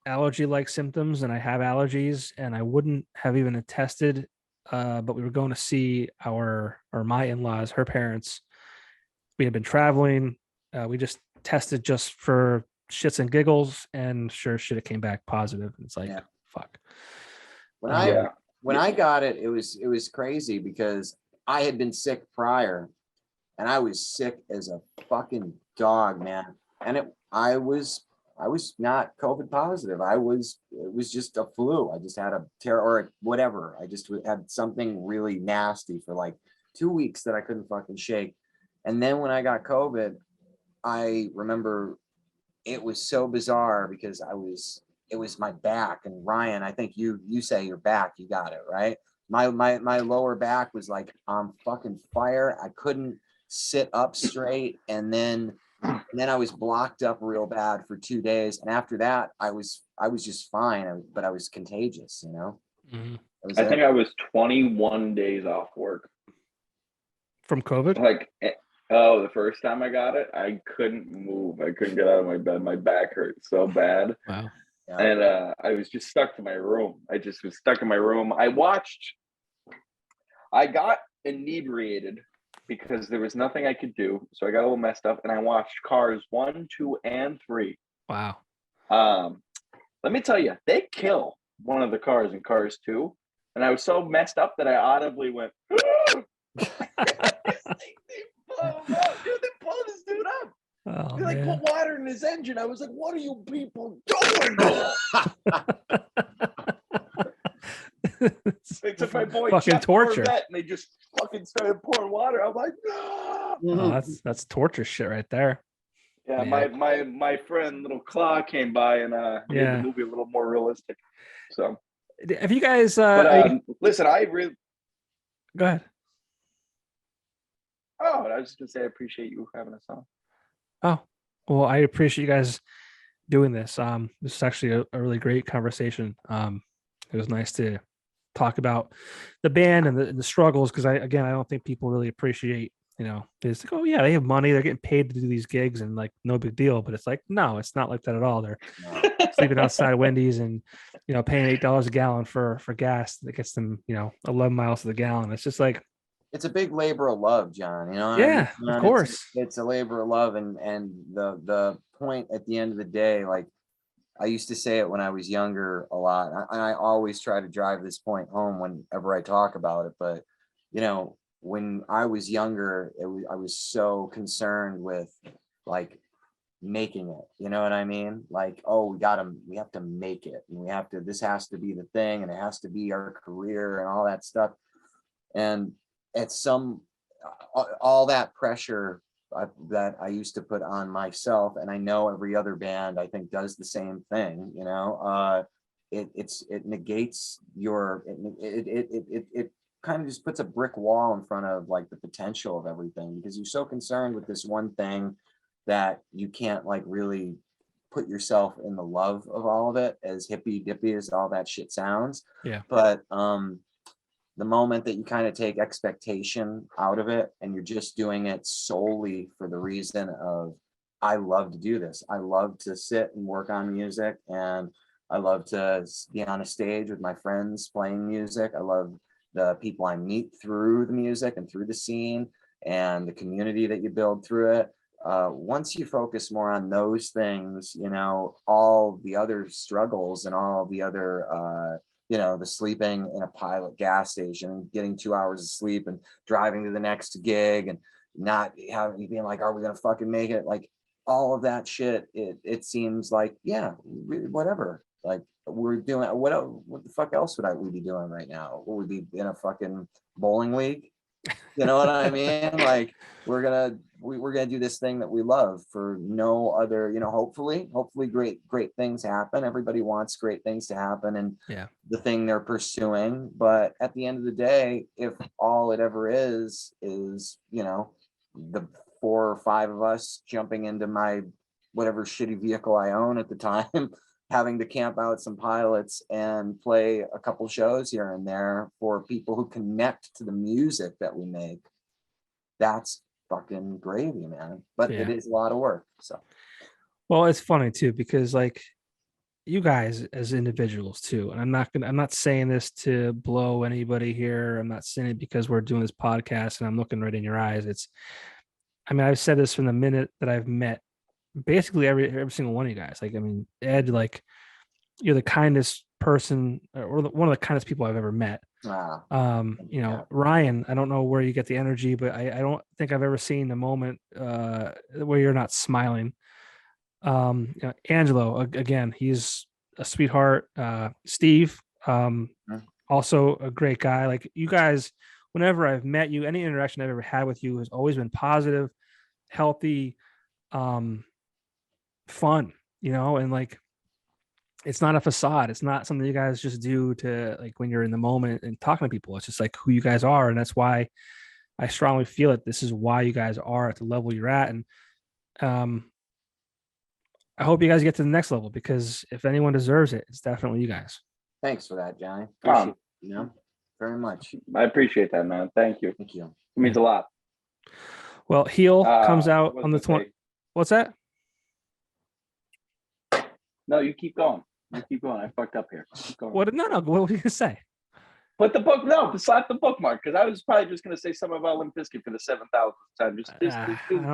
allergy-like symptoms, and I have allergies, and I wouldn't have even tested. But we were going to see my in-laws, her parents. We had been traveling. We just tested just for shits and giggles, and sure shit, it came back positive. It's like, fuck. When I got it, it was crazy because I had been sick prior, and I was sick as a fucking dog, man. And I was not COVID positive. It was just a flu. I just had a or whatever. I just had something really nasty for like 2 weeks that I couldn't fucking shake. And then when I got COVID, I remember it was so bizarre because it was my back. And Ryan, I think you say your back, you got it, right? My lower back was like on fucking fire. I couldn't sit up straight. And then I was blocked up real bad for 2 days. And after that, I was just fine, but I was contagious, Mm-hmm. I think I was 21 days off work. From COVID? Like, the first time I got it, I couldn't move. I couldn't get out of my bed. My back hurt so bad. Wow. And I was just stuck to my room. I just was stuck in my room. I got inebriated because there was nothing I could do. So I got a little messed up, and I watched Cars 1, 2, and 3. Wow. Let me tell you, they kill one of the cars in Cars 2. And I was so messed up that I audibly went, they blow him up. Dude, they blow this dude up. Oh, They like man. put water in his engine. I was like, what are you people doing? They took my boy Fucking Jeff torture. Corvette, and they just fucking started pouring water. I'm like, no. Oh, that's torture shit right there. Yeah, Yeah. my friend Little Claw came by and made the movie a little more realistic. So have you guys listen, I really go ahead. Oh, I was just gonna say I appreciate you having us on. Oh, well, I appreciate you guys doing this. This is actually a really great conversation. It was nice to talk about the band and the struggles, because I don't think people really appreciate, it's like, oh yeah, they have money, they're getting paid to do these gigs and like no big deal. But it's like, no, it's not like that at all. They're sleeping outside Wendy's and paying $8 a gallon for gas that gets them 11 miles to the gallon. It's just like, it's a big labor of love, John. Yeah, of course. It's a labor of love, and the point at the end of the day, like I used to say it when I was younger a lot, and I always try to drive this point home whenever I talk about it. But when I was younger, I was so concerned with like making it. You know what I mean? Like, oh, we have to make it, and this has to be the thing, and it has to be our career and all that stuff. And it's all that pressure that I used to put on myself, and I know every other band I think does the same thing. It negates it kind of just puts a brick wall in front of like the potential of everything, because you're so concerned with this one thing that you can't like really put yourself in the love of all of it, as hippy dippy as all that shit sounds. Yeah. But the moment that you kind of take expectation out of it and you're just doing it solely for the reason of, I love to do this. I love to sit and work on music, and I love to be on a stage with my friends playing music. I love the people I meet through the music and through the scene and the community that you build through it. Once you focus more on those things, all the other struggles and all the other, the sleeping in a pilot gas station and getting 2 hours of sleep and driving to the next gig and not having being like, are we going to fucking make it? Like all of that shit. It seems like, yeah, whatever. Like we're doing what the fuck else would we be doing right now? Would we be in a fucking bowling league? You know what I mean? Like we're gonna do this thing that we love for no other, hopefully great things happen. Everybody wants great things to happen and the thing they're pursuing. But at the end of the day, if all it ever is, the 4 or 5 of us jumping into my whatever shitty vehicle I own at the time, having to camp out some pilots and play a couple shows here and there for people who connect to the music that we make, that's fucking gravy, man. But it is a lot of work. So, well, it's funny too, because like you guys as individuals too, and I'm not saying this to blow anybody here. I'm not saying it because we're doing this podcast and I'm looking right in your eyes. I've said this from the minute that I've met basically every single one of you guys. Like, Ed, like you're the kindest person or one of the kindest people I've ever met. Ryan, I don't know where you get the energy, but I don't think I've ever seen a moment where you're not smiling. Angelo, again, he's a sweetheart. Steve, also a great guy. Like you guys, whenever I've met you, any interaction I've ever had with you has always been positive, healthy, fun, and like it's not a facade. It's not something you guys just do to like when you're in the moment and talking to people. It's just like who you guys are, and that's why I strongly feel it. This is why you guys are at the level you're at, and I hope you guys get to the next level, because if anyone deserves it, it's definitely you guys. Thanks for that, Johnny. Appreciate it, very much. I appreciate that, man. Thank you. Thank you. It means a lot. Well, Heel comes out on the 20th. What's that? No, you keep going. You keep going. I fucked up here. Keep going. What? No. What were you gonna say? Put the book. No, slap the bookmark because I was probably just gonna say something about Limp Bizkit for the 7,000th time. Just do the thing.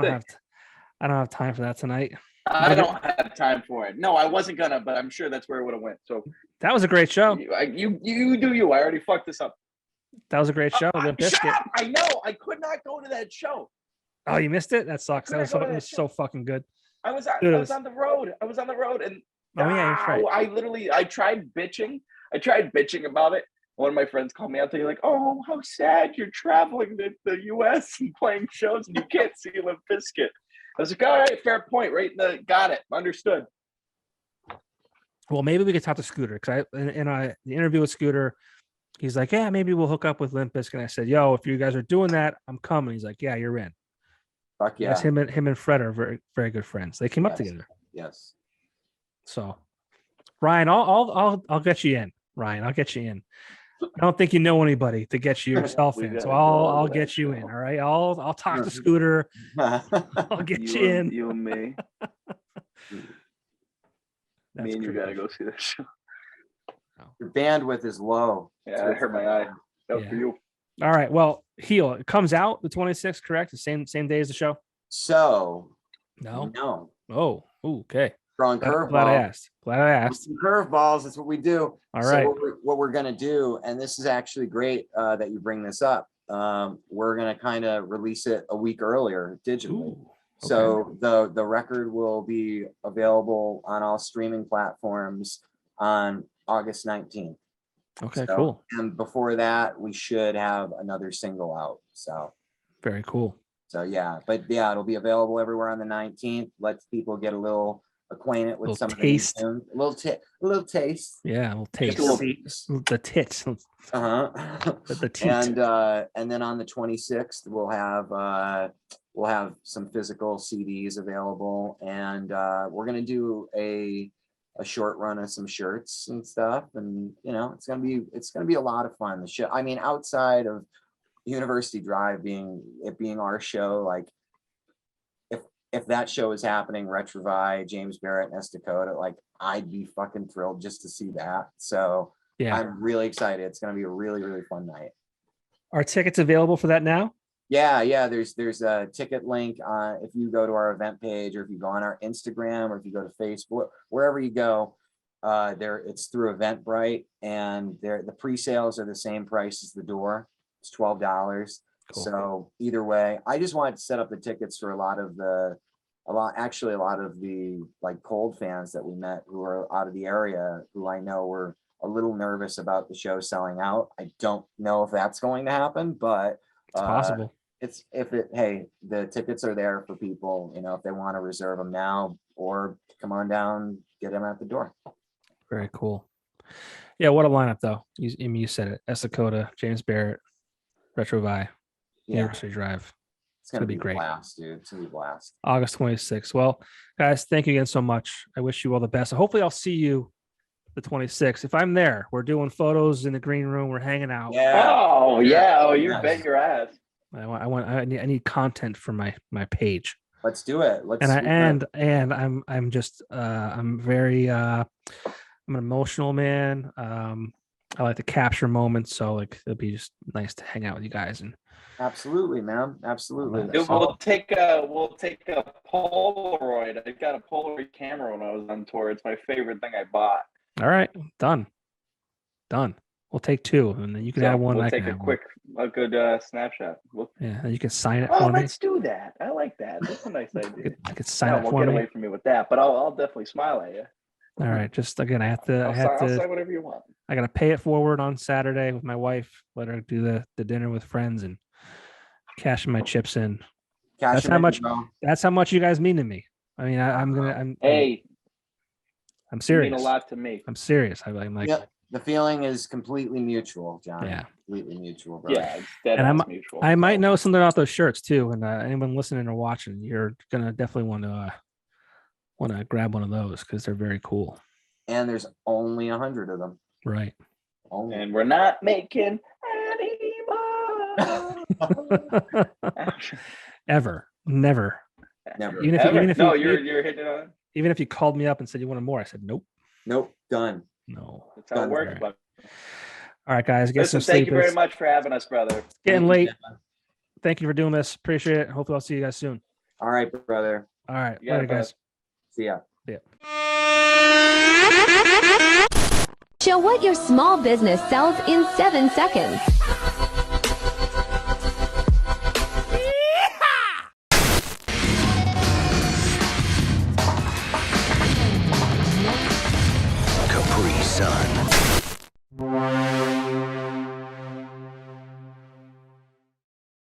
I don't have time for that tonight. I don't have time for it. No, I wasn't gonna, but I'm sure that's where it would have went. So that was a great show. You do you. I already fucked this up. That was a great show. Limp Shut Bizkit. up! I know. I could not go to that show. Oh, you missed it? That sucks. It was so fucking good. I was on the road. And oh yeah, that's right. I tried bitching. About it. One of my friends called me out there, like, "Oh, how sad you're traveling to the U.S. and playing shows and you can't see Limp Bizkit." I was like, "All right, fair point. Right, got it, understood." Well, maybe we could talk to Scooter because in the interview with Scooter, he's like, "Yeah, maybe we'll hook up with Limp Bizkit." And I said, "Yo, if you guys are doing that, I'm coming." He's like, "Yeah, you're in." Fuck yeah. Yes, him and Fred are very, very good friends. They came up together. Yes. So, Ryan, I'll get you in. Ryan, I'll get you in. I don't think you know anybody to get you yourself in, so I'll get you in. All right, I'll talk to Scooter. I'll get you in. You and me. Me and you gotta go see this show. Your bandwidth is low. Yeah, I hurt my eye. That was for you. All right. Well, Heel, it comes out the 26th, correct? The same day as the show? So no. Oh, okay. Throwing curveballs. Glad I asked. Curveballs. That's what we do. All right. What we're gonna do, and this is actually great that you bring this up. We're gonna kind of release it a week earlier digitally. Ooh, okay. So the record will be available on all streaming platforms on August 19th. Okay, cool. And before that, we should have another single out. So very cool. So yeah, but yeah, it'll be available everywhere on the 19th. Let people get a little acquainted with some taste. A little taste. Yeah, a little taste. The tits. The teat. And then on the 26th, we'll have some physical CDs available, and we're gonna do a short run of some shirts and stuff, and it's gonna be a lot of fun. The show, I mean, outside of University Drive being our show, like if that show is happening, Retrovai, James Barrett, and Esta Coda, like I'd be fucking thrilled just to see that. So yeah, I'm really excited. It's gonna be a really, really fun night. Are tickets available for that now? Yeah. There's a ticket link if you go to our event page, or if you go on our Instagram, or if you go to Facebook, wherever you go, it's through Eventbrite, and the pre-sales are the same price as the door. It's $12. Cool. So either way, I just wanted to set up the tickets for a lot of the like cold fans that we met who are out of the area, who I know were a little nervous about the show selling out. I don't know if that's going to happen, but it's possible. The tickets are there for people, if they want to reserve them now, or come on down, get them at the door. Very cool. Yeah, what a lineup though. You said it. Esta Coda, James Barrett, Retrovai, University Drive. It's gonna be great. Blast, dude. It's gonna be a blast. August 26th. Well, guys, thank you again so much. I wish you all the best. Hopefully I'll see you the 26th. If I'm there, we're doing photos in the green room. We're hanging out. Yeah. Oh, yeah. Oh, you bet your ass. I need content for my page. Let's do it. I'm just I'm very I'm an emotional man. I like to capture moments, so like it'll be just nice to hang out with you guys. And absolutely, man, absolutely. We'll take a Polaroid. I got a Polaroid camera when I was on tour. It's my favorite thing I bought. All right, done. We'll take two, and then you can have one. We'll take a good snapshot. And you can sign it for me. Let's do that. I like that. That's a nice idea. I could sign it for me. Get away from me with that, but I'll definitely smile at you. All right, just again, I'll sign whatever you want. I got to pay it forward on Saturday with my wife. Let her do the dinner with friends and cashing my chips in. That's how much you guys mean to me. I mean, I'm serious. You mean a lot to me. I'm serious. I'm like. Yep. The feeling is completely mutual, John. Yeah, completely mutual. Bro. Yeah, it's mutual. I might know something about those shirts too. And anyone listening or watching, you're gonna definitely want to grab one of those because they're very cool. And there's only 100 of them. Right. And we're not making any more. Ever. Never. Never. Even if you're hitting on. Even if you called me up and said you wanted more, I said nope. Nope, done. No. That's how it works, Alright. but All right, guys. Get listen, some thank sleep. you very It's much for having us, brother. getting Thank you, late. Stefan. Thank you for doing this. Appreciate it. Hopefully, I'll see you guys soon. All right, brother. All right. You got Later, it, guys. See ya. Show what your small business sells in 7 seconds. Capri Sun.